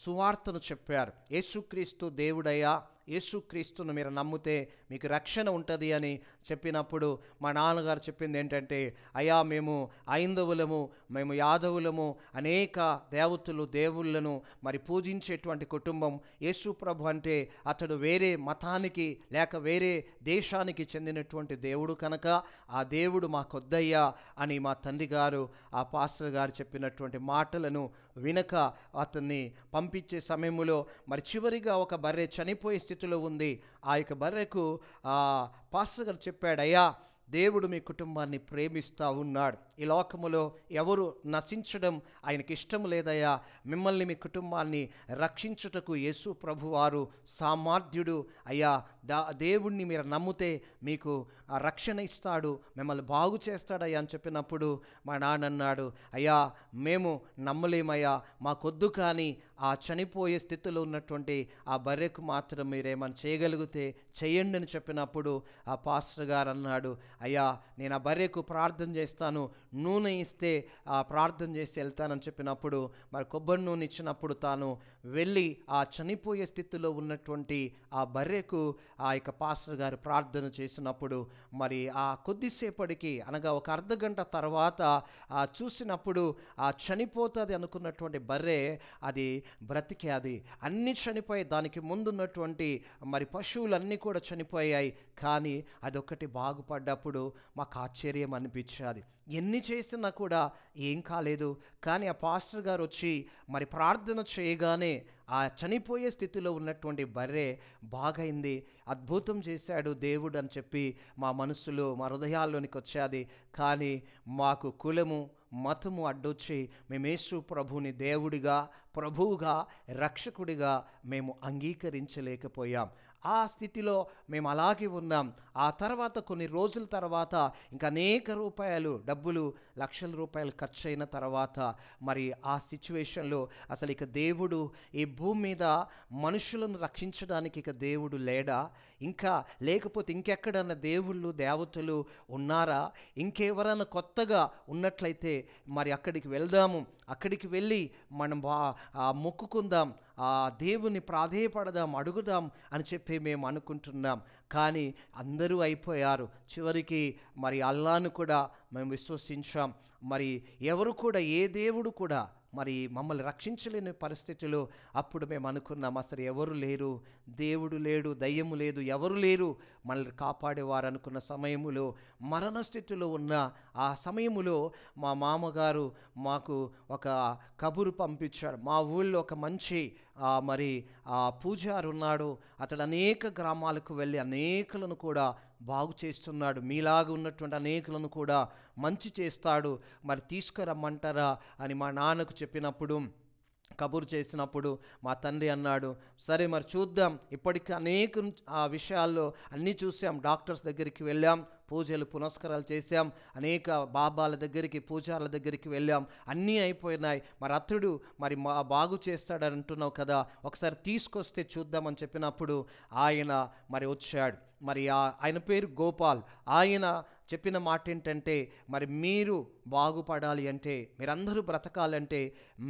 సువార్తను చెప్పారు. యేసుక్రీస్తు దేవుడయ్యా, యేసుక్రీస్తును మీరు నమ్మితే మీకు రక్షణ ఉంటుంది అని చెప్పినప్పుడు మా నాన్నగారు చెప్పింది ఏంటంటే, అయ్యా మేము ఐందవులము, మేము యాదవులము, అనేక దేవుళ్ళను మరి పూజించేటువంటి కుటుంబం. యేసు ప్రభు అంటే అతడు వేరే మతానికి లేక వేరే దేశానికి చెందినటువంటి దేవుడు కనుక ఆ దేవుడు మాకొద్దయ్యా అని మా తండ్రి గారు ఆ పాస్టర్ గారు చెప్పినటువంటి మాటలను వినక అతన్ని పంపించే సమయంలో మరి చివరిగా ఒక బర్రె చనిపోయే స్థితిలో ఉంది. ఆ యొక్క బర్రెకు పాస్టర్ గారు చెప్పాడు, అయ్యా దేవుడు మీ కుటుంబాన్ని ప్రేమిస్తూ ఉన్నాడు. ఈ లోకములో ఎవరు నశించడం ఆయనకి ఇష్టం లేదయ్యా. మిమ్మల్ని మీ కుటుంబాన్ని రక్షించుటకు యేసు ప్రభువారు సామర్థ్యుడు అయ్యా. దేవుణ్ణి మీరు నమ్మితే మీకు రక్షణ ఇస్తాడు, మిమ్మల్ని బాగు చేస్తాడయ్యా అని చెప్పినప్పుడు మా నాన్న అన్నాడు, అయ్యా మేము నమ్మలేమయ్యా, మాకొద్దు, కానీ ఆ చనిపోయే స్థితిలో ఉన్నటువంటి ఆ బర్రెకు మాత్రం మీరేమని చేయగలిగితే చేయండి అని చెప్పినప్పుడు ఆ పాస్టర్ గారు అన్నాడు, అయ్యా నేను ఆ బర్రెకు ప్రార్థన చేస్తాను, నూనె ఇస్తే ప్రార్థన చేసి వెళ్తానని చెప్పినప్పుడు మరి కొబ్బరి నూనె ఇచ్చినప్పుడు తాను వెళ్ళి ఆ చనిపోయే స్థితిలో ఉన్నటువంటి ఆ బర్రెకు ఆ యొక్క పాస్టర్ గారు ప్రార్థన చేసినప్పుడు మరి ఆ కొద్దిసేపటికి అనగా ఒక అర్ధగంట తర్వాత చూసినప్పుడు ఆ చనిపోతుంది అనుకున్నటువంటి బర్రె అది బ్రతికే, అది అన్నీ చనిపోయి దానికి ముందున్నటువంటి మరి పశువులన్నీ కూడా చనిపోయాయి, కానీ అదొక్కటి బాగుపడ్డప్పుడు మాకు ఆశ్చర్యం అనిపించేది. ఎన్ని చేసినా కూడా ఏం కాలేదు. కానీ ఆ పాస్టర్ గారు వచ్చి మరి ప్రార్థన చేయగానే ఆ చనిపోయే స్థితిలో ఉన్నటువంటి బర్రె బాగైంది, అద్భుతం చేశాడు దేవుడు అని చెప్పి మా మనసులో మా హృదయాల్లోనికి వచ్చేది. కానీ మాకు కులము మతము అడ్డొచ్చి మేము యేసు ప్రభువుని దేవుడిగా, ప్రభువుగా, రక్షకుడిగా మేము అంగీకరించలేకపోయాం. ఆ స్థితిలో మేము అలాగే ఉన్నాం. ఆ తర్వాత కొన్ని రోజుల తర్వాత ఇంకా అనేక రూపాయలు డబ్బులు, లక్షల రూపాయలు ఖర్చు అయిన తర్వాత మరి ఆ సిచ్యువేషన్లో అసలు ఇక దేవుడు ఈ భూమి మీద మనుషులను రక్షించడానికి ఇక దేవుడు లేడా? ఇంకా లేకపోతే ఇంకెక్కడన్నా దేవుళ్ళు దేవతలు ఉన్నారా? ఇంకెవరైనా కొత్తగా ఉన్నట్లయితే మరి అక్కడికి వెళ్దాము, అక్కడికి వెళ్ళి మనం మొక్కుకుందాం, ఆ దేవుని ప్రాధేయపడదాం, అడుగుదాం అని చెప్పి మేము అనుకుంటున్నాం. కానీ అందరూ అయిపోయారు. చివరికి మరి అల్లాను కూడా మేము విశ్వసించాం. మరి ఎవరు కూడా, ఏ దేవుడు కూడా మరి మమ్మల్ని రక్షించలేని పరిస్థితిలో అప్పుడు మేము అనుకున్నాం, అసలు ఎవరు లేరు, దేవుడు లేడు, దయ్యము లేదు, ఎవరు లేరు మనల్ని కాపాడేవారు అనుకున్న సమయములో, మరణ స్థితిలో ఉన్న ఆ సమయములో మా మామగారు మాకు ఒక కబురు పంపించాడు. మా ఊళ్ళో ఒక మంచి మరి పూజారి ఉన్నాడు. అతడు అనేక గ్రామాలకు వెళ్ళి అనేకులను కూడా బాగు చేస్తున్నాడు. మీలాగా ఉన్నటువంటి అనేకులను కూడా మంచి చేస్తాడు, మరి తీసుకురమ్మంటారా అని మా నాన్నకు చెప్పినప్పుడు, కబురు చేసినప్పుడు మా తండ్రి అన్నాడు, సరే మరి చూద్దాం. ఇప్పటికీ అనేక విషయాల్లో అన్నీ చూసాం. డాక్టర్స్ దగ్గరికి వెళ్ళాం, పూజలు పునస్కారాలు చేశాం, అనేక బాబాల దగ్గరికి, పూజార్ల దగ్గరికి వెళ్ళాం, అన్నీ అయిపోయినాయి. మరి అతడు మరి బాగు చేస్తాడని అంటున్నావు కదా, ఒకసారి తీసుకొస్తే చూద్దామని చెప్పినప్పుడు ఆయన మరి వచ్చాడు. మరి ఆయన పేరు గోపాల్. ఆయన చెప్పిన మాట ఏంటంటే, మరి మీరు బాగుపడాలి అంటే, మీరందరూ బ్రతకాలంటే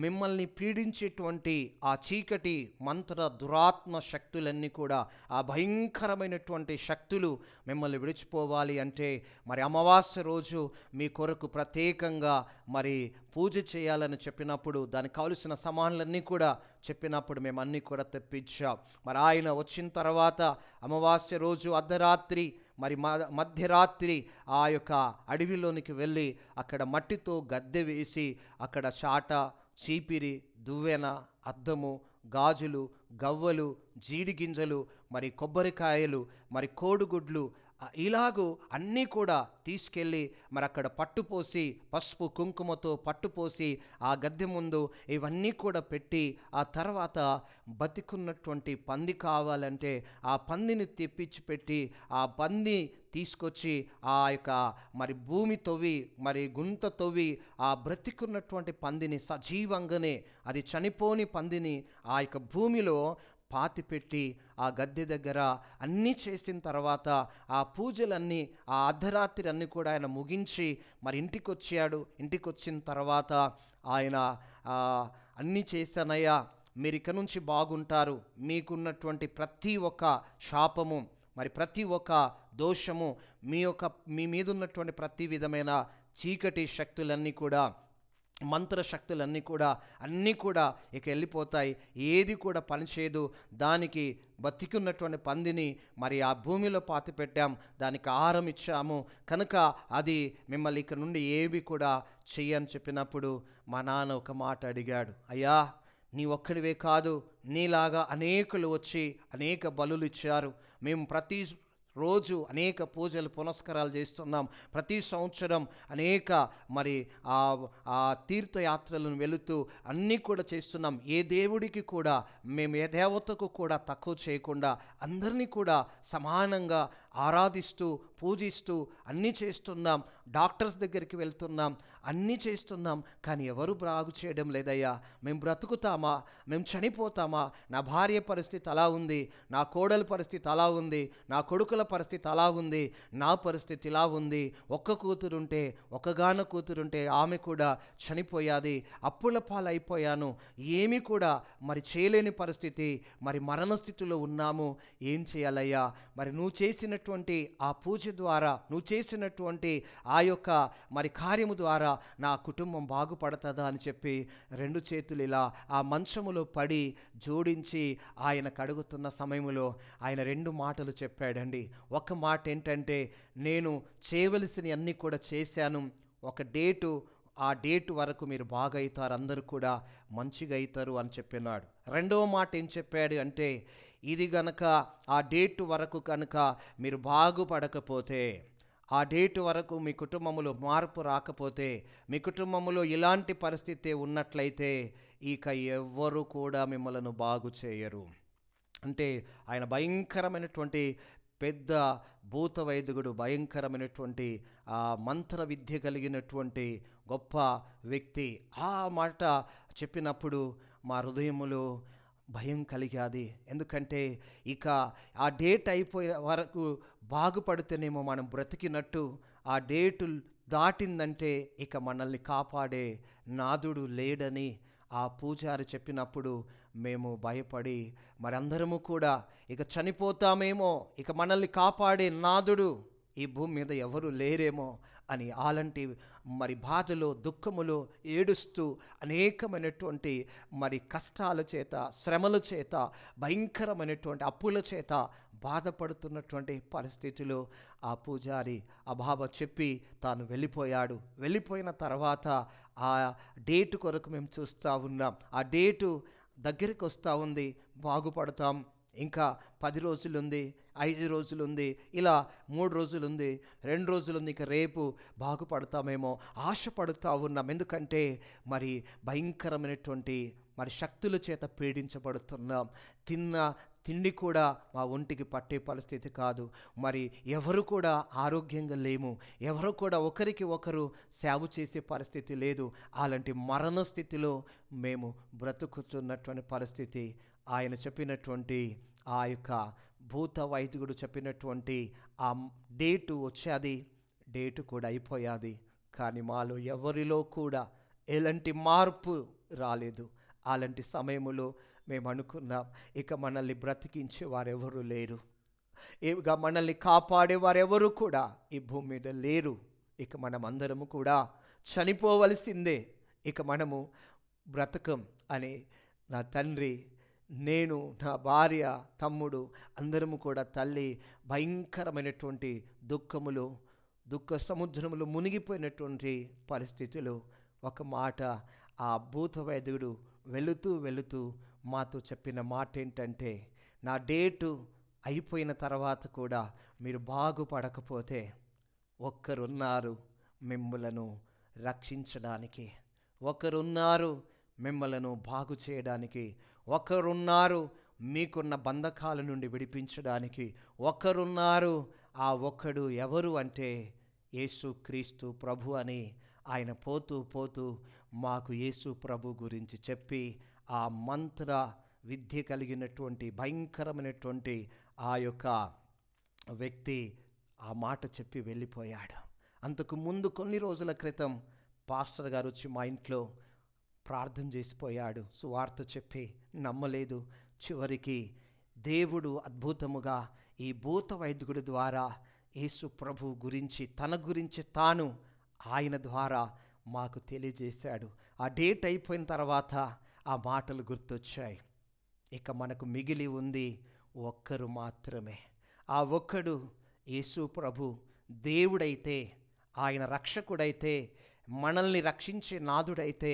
మిమ్మల్ని పీడించేటువంటి ఆ చీకటి మంత్ర దురాత్మ శక్తులన్నీ కూడా, ఆ భయంకరమైనటువంటి శక్తులు మిమ్మల్ని విడిచిపోవాలి అంటే మరి అమావాస్య రోజు మీ కొరకు ప్రత్యేకంగా మరి పూజ చేయాలని చెప్పినప్పుడు, దానికి కావలసిన సామాన్లన్నీ కూడా చెప్పినప్పుడు మేము అన్నీ కూడా తెప్పించాం. మరి ఆయన వచ్చిన తర్వాత అమావాస్య రోజు అర్ధరాత్రి మరి మధ్యరాత్రి ఆ యొక్క అడవిలోనికి వెళ్ళి అక్కడ మట్టితో గద్దె వేసి అక్కడ చాట, చీపిరి, దువ్వెన, అద్దము, గాజులు, గవ్వలు, జీడి గింజలు, మరి కొబ్బరికాయలు, మరి కోడిగుడ్లు, ఇలాగూ అన్నీ కూడా తీసుకెళ్ళి మరి అక్కడ పట్టుపోసి, పసుపు కుంకుమతో పట్టుపోసి ఆ గద్దె ముందు ఇవన్నీ కూడా పెట్టి, ఆ తర్వాత బతికున్నటువంటి పంది కావాలంటే ఆ పందిని తెప్పించి పెట్టి, ఆ పంది తీసుకొచ్చి ఆ యొక్క మరి భూమి తవ్వి, మరి గుంత తవ్వి ఆ బ్రతికున్నటువంటి పందిని సజీవంగానే, అది చనిపోని పందిని ఆ యొక్క భూమిలో పాతిపెట్టి ఆ గద్దె దగ్గర అన్నీ చేసిన తర్వాత ఆ పూజలన్నీ, ఆ అర్ధరాత్రి అన్నీ కూడా ఆయన ముగించి మరి ఇంటికి వచ్చాడు. ఇంటికి వచ్చిన తర్వాత ఆయన అన్నీ చేశానయ్యా, మీరు ఇక నుంచి బాగుంటారు, మీకున్నటువంటి ప్రతి ఒక్క శాపము, మరి ప్రతి ఒక్క దోషము, మీ మీద ఉన్నటువంటి ప్రతి విధమైన చీకటి శక్తులన్నీ కూడా, మంత్రశక్తులన్నీ కూడా అన్నీ కూడా ఇక వెళ్ళిపోతాయి, ఏది కూడా పనిచేయదు. దానికి బతికున్నటువంటి పందిని మరి ఆ భూమిలో పాతి పెట్టాం, దానికి ఆహారం ఇచ్చాము కనుక అది మిమ్మల్ని ఇక నుండి ఏవి కూడా చెయ్యని చెప్పినప్పుడు మా నాన్న ఒక మాట అడిగాడు, అయ్యా నీ ఒక్కడివే కాదు, నీలాగా అనేకులు వచ్చి అనేక బలులు ఇచ్చారు, మేము ప్రతి రోజు అనేక పూజలు పునస్కారాలు చేస్తున్నాం, ప్రతి సంవత్సరం అనేక మరి ఆ తీర్థయాత్రలను వెళుతూ అన్నీ కూడా చేస్తున్నాం. ఏ దేవుడికి కూడా మేము ఏ దేవతకు కూడా తక్కువ చేయకుండా అందరినీ కూడా సమానంగా ఆరాధిస్తూ పూజిస్తూ అన్నీ చేస్తున్నాం. డాక్టర్స్ దగ్గరికి వెళ్తున్నాం, అన్నీ చేస్తున్నాం, కానీ ఎవరు బాగు చేయడం లేదయ్యా. మేము బ్రతుకుతామా, మేము చనిపోతామా? నా భార్య పరిస్థితి అలా ఉంది, నా కోడల పరిస్థితి అలా ఉంది, నా కొడుకుల పరిస్థితి అలా ఉంది, నా పరిస్థితి ఇలా ఉంది. ఒక్క కూతురుంటే, ఒక్కగాన కూతురుంటే ఆమె కూడా చనిపోయాది, అప్పుల పాలైపోయాను, ఏమీ కూడా మరి చేయలేని పరిస్థితి, మరి మరణ స్థితిలో ఉన్నాము. ఏం చేయాలయ్యా? మరి నువ్వు చేసినటువంటి ఆ పూజ ద్వారా, నువ్వు చేసినటువంటి ఆ యొక్క మరి కార్యము ద్వారా నా కుటుంబం బాగుపడుతుందా అని చెప్పి రెండు చేతులు ఇలా ఆ మంచములో పడి జోడించి ఆయన కడుగుతున్న సమయంలో ఆయన రెండు మాటలు చెప్పాడండి. ఒక మాట ఏంటంటే, నేను చేయవలసిన అన్నీ కూడా చేశాను, ఒక డేటు ఆ డేట్ వరకు మీరు బాగా అవుతారు, అందరూ కూడా మంచిగా అవుతారు అని చెప్పినాడు. రెండవ మాట ఏం చెప్పాడు అంటే, ఇది గనక ఆ డేట్ వరకు కనుక మీరు బాగుపడకపోతే, ఆ డేట్ వరకు మీ కుటుంబంలో మార్పు రాకపోతే, మీ కుటుంబంలో ఇలాంటి పరిస్థితి ఉన్నట్లయితే ఇక ఎవ్వరు కూడా మిమ్మల్ని బాగు చేయరు. అంటే ఆయన భయంకరమైనటువంటి పెద్ద భూత వైదికుడు, భయంకరమైనటువంటి మంత్ర విద్య కలిగినటువంటి గొప్ప వ్యక్తి. ఆ మాట చెప్పినప్పుడు మా హృదయములో భయం కలిగాది. ఎందుకంటే ఇక ఆ డేట్ అయిపోయే వరకు బాగుపడితేనేమో మనం బ్రతికినట్టు, ఆ డేటు దాటిందంటే ఇక మనల్ని కాపాడే నాదుడు లేడని ఆ పూజారి చెప్పినప్పుడు మేము భయపడి మరందరము కూడా ఇక చనిపోతామేమో, ఇక మనల్ని కాపాడే నాదుడు ఈ భూమి మీద ఎవరు లేరేమో అని అలాంటి మరి బాధలో, దుఃఖములో ఏడుస్తూ అనేకమైనటువంటి మరి కష్టాల చేత, శ్రమల చేత, భయంకరమైనటువంటి అప్పుల చేత బాధపడుతున్నటువంటి పరిస్థితిలో ఆ పూజారి ఆ బాబా చెప్పి తాను వెళ్ళిపోయాడు. వెళ్ళిపోయిన తర్వాత ఆ డేటు కొరకు మేము చూస్తూ ఉన్నాం. ఆ డేటు దగ్గరికి వస్తూ ఉంది, బాగుపడతాం, ఇంకా 10 రోజులుంది, 5 రోజులుంది, ఇలా 3 రోజులుంది, 2 రోజులుంది, ఇక రేపు బాగుపడతామేమో ఆశపడుతూ ఉన్నాం. ఎందుకంటే మరి భయంకరమైనటువంటి మరి శక్తుల చేత పీడించబడుతున్నాం. తిండి కూడా మా ఒంటికి పట్టే పరిస్థితి కాదు. మరి ఎవరు కూడా ఆరోగ్యంగా లేము, ఎవరు కూడా ఒకరికి ఒకరు సేవ చేసే పరిస్థితి లేదు. అలాంటి మరణ స్థితిలో మేము బ్రతుకుతున్నటువంటి పరిస్థితి. ఆయన చెప్పినటువంటి ఆ యొక్క భూత వైదికుడు చెప్పినటువంటి ఆ డేటు వచ్చేది, డేటు కూడా అయిపోయాది. కానీ మాలో ఎవరిలో కూడా ఎలాంటి మార్పు రాలేదు. అలాంటి సమయంలో మేము అనుకున్నాం, ఇక మనల్ని బ్రతికించే వారెవరు లేరు, ఇక మనల్ని కాపాడే వారెవరు కూడా ఈ భూమి మీద లేరు. ఇక మనం అందరము కూడా చనిపోవలసిందే, ఇక మనము బ్రతకం అని నా తండ్రి, నేను, నా భార్య, తమ్ముడు అందరము కూడా తల్లి భయంకరమైనటువంటి దుఃఖ సముద్రములో మునిగిపోయినటువంటి పరిస్థితులు ఒక మాట ఆ భూత వైద్యుడు వెళుతూ మాతో చెప్పిన మాట ఏంటంటే, నా డేటు అయిపోయిన తర్వాత కూడా మీరు బాగుపడకపోతే ఒక్కరున్నారు మిమ్మలను రక్షించడానికి, ఒకరున్నారు మిమ్మలను బాగు చేయడానికి, ఒకరున్నారు మీకున్న బంధకాల నుండి విడిపించడానికి, ఒకరున్నారు. ఆ ఒక్కడు ఎవరు అంటే యేసుక్రీస్తు ప్రభు అని ఆయన పోతూ మాకు యేసు ప్రభు గురించి చెప్పి, ఆ మంత్ర విద్య కలిగినటువంటి భయంకరమైనటువంటి ఆ యొక్క వ్యక్తి ఆ మాట చెప్పి వెళ్ళిపోయాడు. అంతకు ముందు కొన్ని రోజుల క్రితం పాస్టర్ గారు వచ్చి మా ఇంట్లో ప్రార్థన చేసిపోయాడు, సువార్త చెప్పి నమ్మలేదు. చివరికి దేవుడు అద్భుతముగా ఈ భూత వైద్యుడి ద్వారా యేసు ప్రభు గురించి, తన గురించి తాను ఆయన ద్వారా మాకు తెలియజేశాడు. ఆ డేట్ అయిపోయిన తర్వాత ఆ మాటలు గుర్తొచ్చాయి. ఇక మనకు మిగిలి ఉంది ఒక్కరు మాత్రమే. ఆ ఒక్కడు యేసు ప్రభు. దేవుడైతే, ఆయన రక్షకుడైతే, మనల్ని రక్షించే నాదుడైతే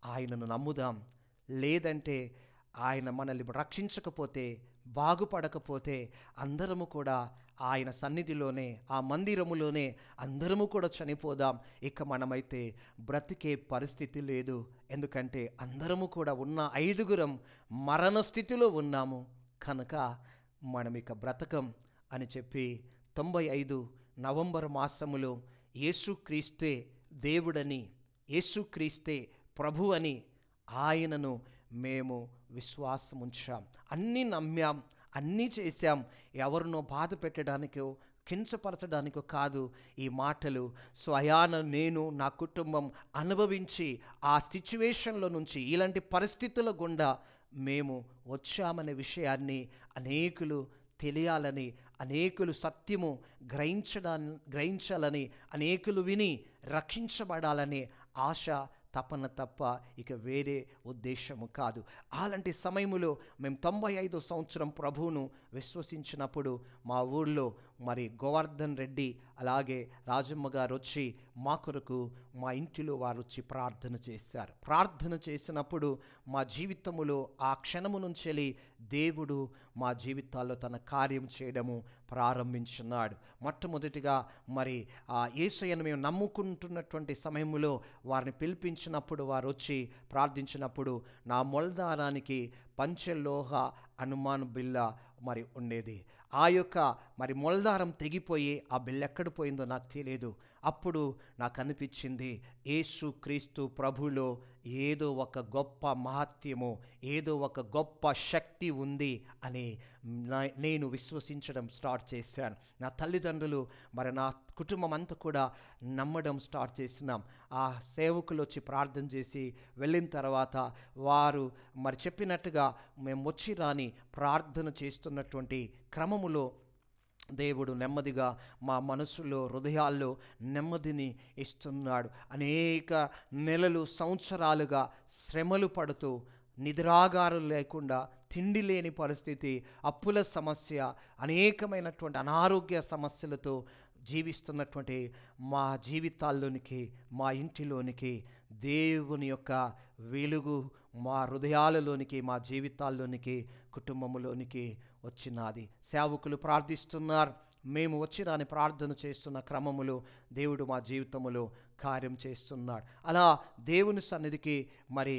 ఆయనను నమ్ముదాం. లేదంటే ఆయన మనల్ని రక్షించకపోతే, బాగుపడకపోతే అందరము కూడా ఆయన సన్నిధిలోనే, ఆ మందిరములోనే అందరము కూడా చనిపోదాం. ఇక మనమైతే బ్రతికే పరిస్థితి లేదు. ఎందుకంటే అందరము కూడా ఉన్న 5గురం మరణ స్థితిలో ఉన్నాము కనుక మనం ఇక బ్రతకం అని చెప్పి 95 నవంబర్ మాసములో యేసుక్రీస్తే దేవుడని, యేసుక్రీస్తే ప్రభు అని ఆయనను మేము విశ్వాసం ఉంచాం. అన్నీ నమ్మాం, అన్నీ చేశాం. ఎవరినో బాధ పెట్టడానికో కించపరచడానికో కాదు. ఈ మాటలు స్వయాన నేను, నా కుటుంబం అనుభవించి ఆ సిచ్యువేషన్లో నుంచి, ఇలాంటి పరిస్థితుల గుండా మేము వచ్చామనే విషయాన్ని అనేకులు తెలియాలని, అనేకులు సత్యము గ్రహించాలని, అనేకులు విని రక్షించబడాలనే ఆశ, తపన తప్ప ఇక వేరే ఉద్దేశము కాదు. అలాంటి సమయములో మేము 95 సంవత్సరం ప్రభువును విశ్వసించినప్పుడు మా ఊళ్ళో మరి గోవర్ధన్ రెడ్డి అలాగే రాజమ్మ గారు వచ్చి మా కొరకు మా ఇంటిలో వారు వచ్చి ప్రార్థన చేశారు. ప్రార్థన చేసినప్పుడు మా జీవితములో ఆ క్షణము నుంచి దేవుడు మా జీవితాల్లో తన కార్యం చేయడము ప్రారంభించున్నాడు. మొట్టమొదటిగా మరి ఆ యేసయ్యను మేము నమ్ముకుంటున్నటువంటి సమయంలో వారిని పిలిపించినప్పుడు వారు వచ్చి ప్రార్థించినప్పుడు నా మొల్దారానికి పంచలోహ హనుమాన్ బిల్ల మరి ఉండేది. ఆ యొక్క మరి మొల్దారం తెగిపోయి ఆ బిల్ల ఎక్కడ పోయిందో నాకు తెలియదు. అప్పుడు నాకు అనిపించింది, యేసు క్రీస్తు ప్రభులో ఏదో ఒక గొప్ప మహత్యము, ఏదో ఒక గొప్ప శక్తి ఉంది అని నేను విశ్వసించడం స్టార్ట్ చేశాను. నా తల్లిదండ్రులు మరి నా కుటుంబం అంతా కూడా నమ్మడం స్టార్ట్ చేసినాం. ఆ సేవకులు వచ్చి ప్రార్థన చేసి వెళ్ళిన తర్వాత వారు మరి చెప్పినట్టుగా మేము వచ్చి రాని ప్రార్థన చేస్తున్నటువంటి క్రమములో దేవుడు నెమ్మదిగా మా మనసులో హృదయాల్లో నెమ్మదిని ఇస్తున్నాడు. అనేక నెలలు సంవత్సరాలుగా శ్రమలు పడుతూ నిద్రాగారం లేకుండా, తిండి లేని పరిస్థితి, అప్పుల సమస్య, అనేకమైనటువంటి అనారోగ్య సమస్యలతో జీవిస్తున్నటువంటి మా జీవితాల్లోనికి, మా ఇంటిలోనికి దేవుని యొక్క వెలుగు మా హృదయాలలోనికి, మా జీవితాల్లోనికి, కుటుంబంలోనికి వచ్చినది. సేవకులు ప్రార్థిస్తున్నారు, మేము వచ్చి రాని ప్రార్థన చేస్తున్న క్రమములో దేవుడు మా జీవితంలో కార్యం చేస్తున్నాడు. అలా దేవుని సన్నిధికి మరి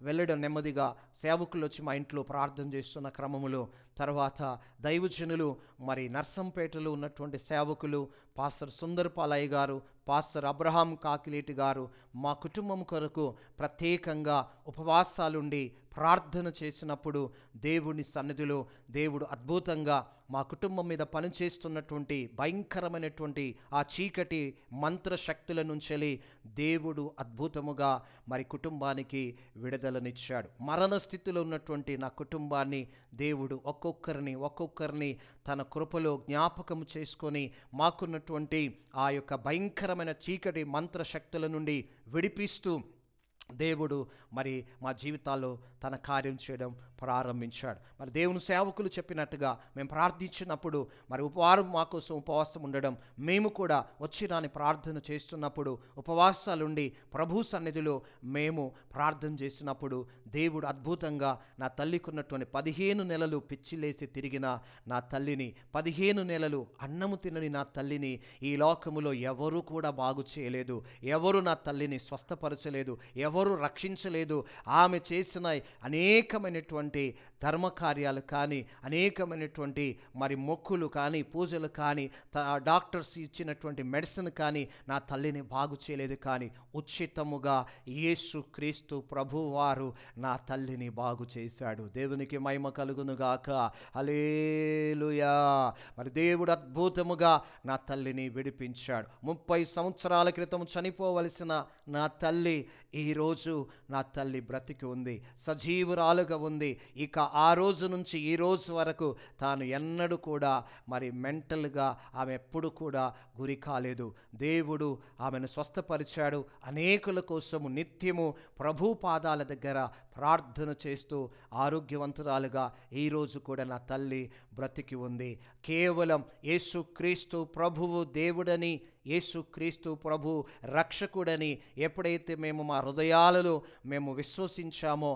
వెళ్ళడం నెమ్మదిగా సేవకులు వచ్చి మా ఇంట్లో ప్రార్థన చేస్తున్న క్రమములో తర్వాత దైవజనులు మరి నర్సంపేటలో ఉన్నటువంటి సేవకులు పాస్టర్ సుందరపాలయ్య గారు, పాస్టర్ అబ్రహాం కాకిలేటి గారు మా కుటుంబం కొరకు ప్రత్యేకంగా ఉపవాసాలుండి ప్రార్థన చేసినప్పుడు దేవుని సన్నిధిలో దేవుడు అద్భుతంగా మా కుటుంబం మీద పనిచేస్తున్నటువంటి భయంకరమైనటువంటి ఆ చీకటి మంత్రశక్తుల నుంచి దేవుడు అద్భుతముగా మరి కుటుంబానికి విడుదలనిచ్చాడు. మరణ స్థితిలో ఉన్నటువంటి నా కుటుంబాన్ని దేవుడు ఒక్కొక్కరిని తన కృపలో జ్ఞాపకం చేసుకొని మాకున్నటువంటి ఆ యొక్క భయంకరమైన చీకటి మంత్రశక్తుల నుండి విడిపిస్తూ దేవుడు మరి మా జీవితాల్లో తన కార్యం చేయడం ప్రారంభించాడు. మరి దేవుని సేవకులు చెప్పినట్టుగా మేము ప్రార్థించినప్పుడు మరి వారు మా కోసం ఉపవాసం ఉండడం, మేము కూడా వచ్చి రాని ప్రార్థన చేస్తున్నప్పుడు ఉపవాసాలుండి ప్రభు సన్నిధిలో మేము ప్రార్థన చేసినప్పుడు దేవుడు అద్భుతంగా నా తల్లికున్నటువంటి 15 నెలలు పిచ్చిలేసి తిరిగిన నా తల్లిని, 15 నెలలు అన్నము తినని నా తల్లిని ఈ లోకములో ఎవరు కూడా బాగు చేయలేదు, ఎవరు నా తల్లిని స్వస్థపరచలేదు, ఎవరు రక్షించలేదు. ఆమె చేసిన అనేకమైనటువంటి ధర్మకార్యాలు కానీ, అనేకమైనటువంటి మరి మొక్కులు కానీ, పూజలు కానీ, డాక్టర్స్ ఇచ్చినటువంటి మెడిసిన్ కానీ నా తల్లిని బాగు చేయలేదు. కానీ ఉచితముగా యేసు క్రీస్తు ప్రభువారు నా తల్లిని బాగు చేశాడు. దేవునికి మహిమ కలుగునుగాక. హల్లెలూయా. మరి దేవుడు అద్భుతముగా నా తల్లిని విడిపించాడు. 30 సంవత్సరాల క్రితం చనిపోవలసిన నా తల్లి ఈరోజు నా తల్లి బ్రతికి ఉంది, సజీవురాలుగా ఉంది. ఇక ఆ రోజు నుంచి ఈ రోజు వరకు తాను ఎన్నడూ కూడా మరి మెంటల్గా ఆమె ఎప్పుడు కూడా గురి కాలేదు. దేవుడు ఆమెను స్వస్థపరిచాడు. అనేకుల కోసము నిత్యము ప్రభు పాదాల దగ్గర ప్రార్థన చేస్తూ ఆరోగ్యవంతురాలుగా ఈరోజు కూడా నా తల్లి బ్రతికి ఉంది. కేవలం యేసుక్రీస్తు ప్రభువు దేవుడని, యేసుక్రీస్తు ప్రభు రక్షకుడని ఎప్పుడైతే మేము మా హృదయాలలో మేము విశ్వసించామో,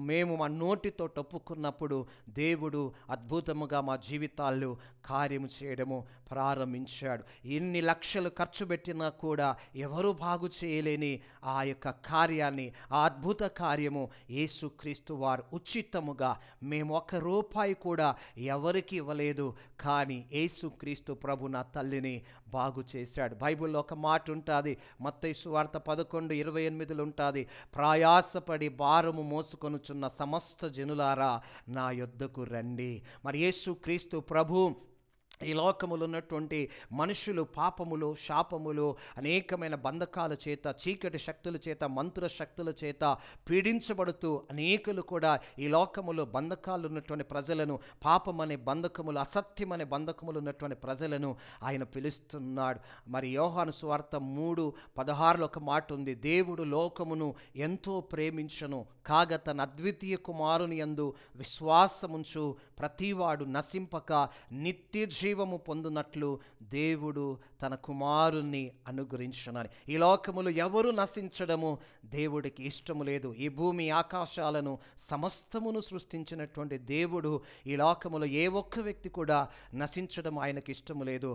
మేము మా నోటితో ఒప్పుకున్నప్పుడు దేవుడు అద్భుతముగా మా జీవితాల్లో కార్యము చేయడము ప్రారంభించాడు. ఎన్ని లక్షలు ఖర్చు పెట్టినా కూడా ఎవరు బాగు చేయలేని ఆ యొక్క కార్యాన్ని, ఆ అద్భుత కార్యము యేసుక్రీస్తు వారు ఉచితముగా, మేము ₹1 కూడా ఎవరికి ఇవ్వలేదు, కానీ యేసుక్రీస్తు ప్రభు నా తల్లిని బాగు చేశాడు. బైబిల్లో ఒక మాట ఉంటుంది, మత్తయి సువార్త 11:28 ఉంటుంది, ప్రయాసపడి భారము మోసుకొనుచున్న సమస్త జనులారా నా యొద్దకు రండి. మరి యేసుక్రీస్తు ప్రభు ఈ లోకములో ఉన్నటువంటి మనుషులు పాపములో, శాపములో, అనేకమైన బంధకాల చేత, చీకటి శక్తుల చేత, మంత్ర శక్తుల చేత పీడించబడుతూ అనేకులు కూడా ఈ లోకములో బంధకాలు ఉన్నటువంటి ప్రజలను, పాపమనే బంధకములు, అసత్యమనే బంధకములు ఉన్నటువంటి ప్రజలను ఆయన పిలుస్తున్నాడు. మరి యోహాను సువార్త 3:16 ఒక మాట ఉంది, దేవుడు లోకమును ఎంతో ప్రేమించను కాగా తన అద్వితీయ కుమారుని యందు విశ్వాసముంచు ప్రతివాడు నశింపక నిత్య జీవము పొందునట్లు దేవుడు తన కుమారుణ్ణి అనుగ్రహించునని. ఈ లోకములు ఎవరు నశించడము దేవుడికి ఇష్టము లేదు. ఈ భూమి ఆకాశాలను సమస్తమును సృష్టించినటువంటి దేవుడు ఈ లోకములో ఏ ఒక్క వ్యక్తి కూడా నశించడం ఆయనకి ఇష్టము లేదు.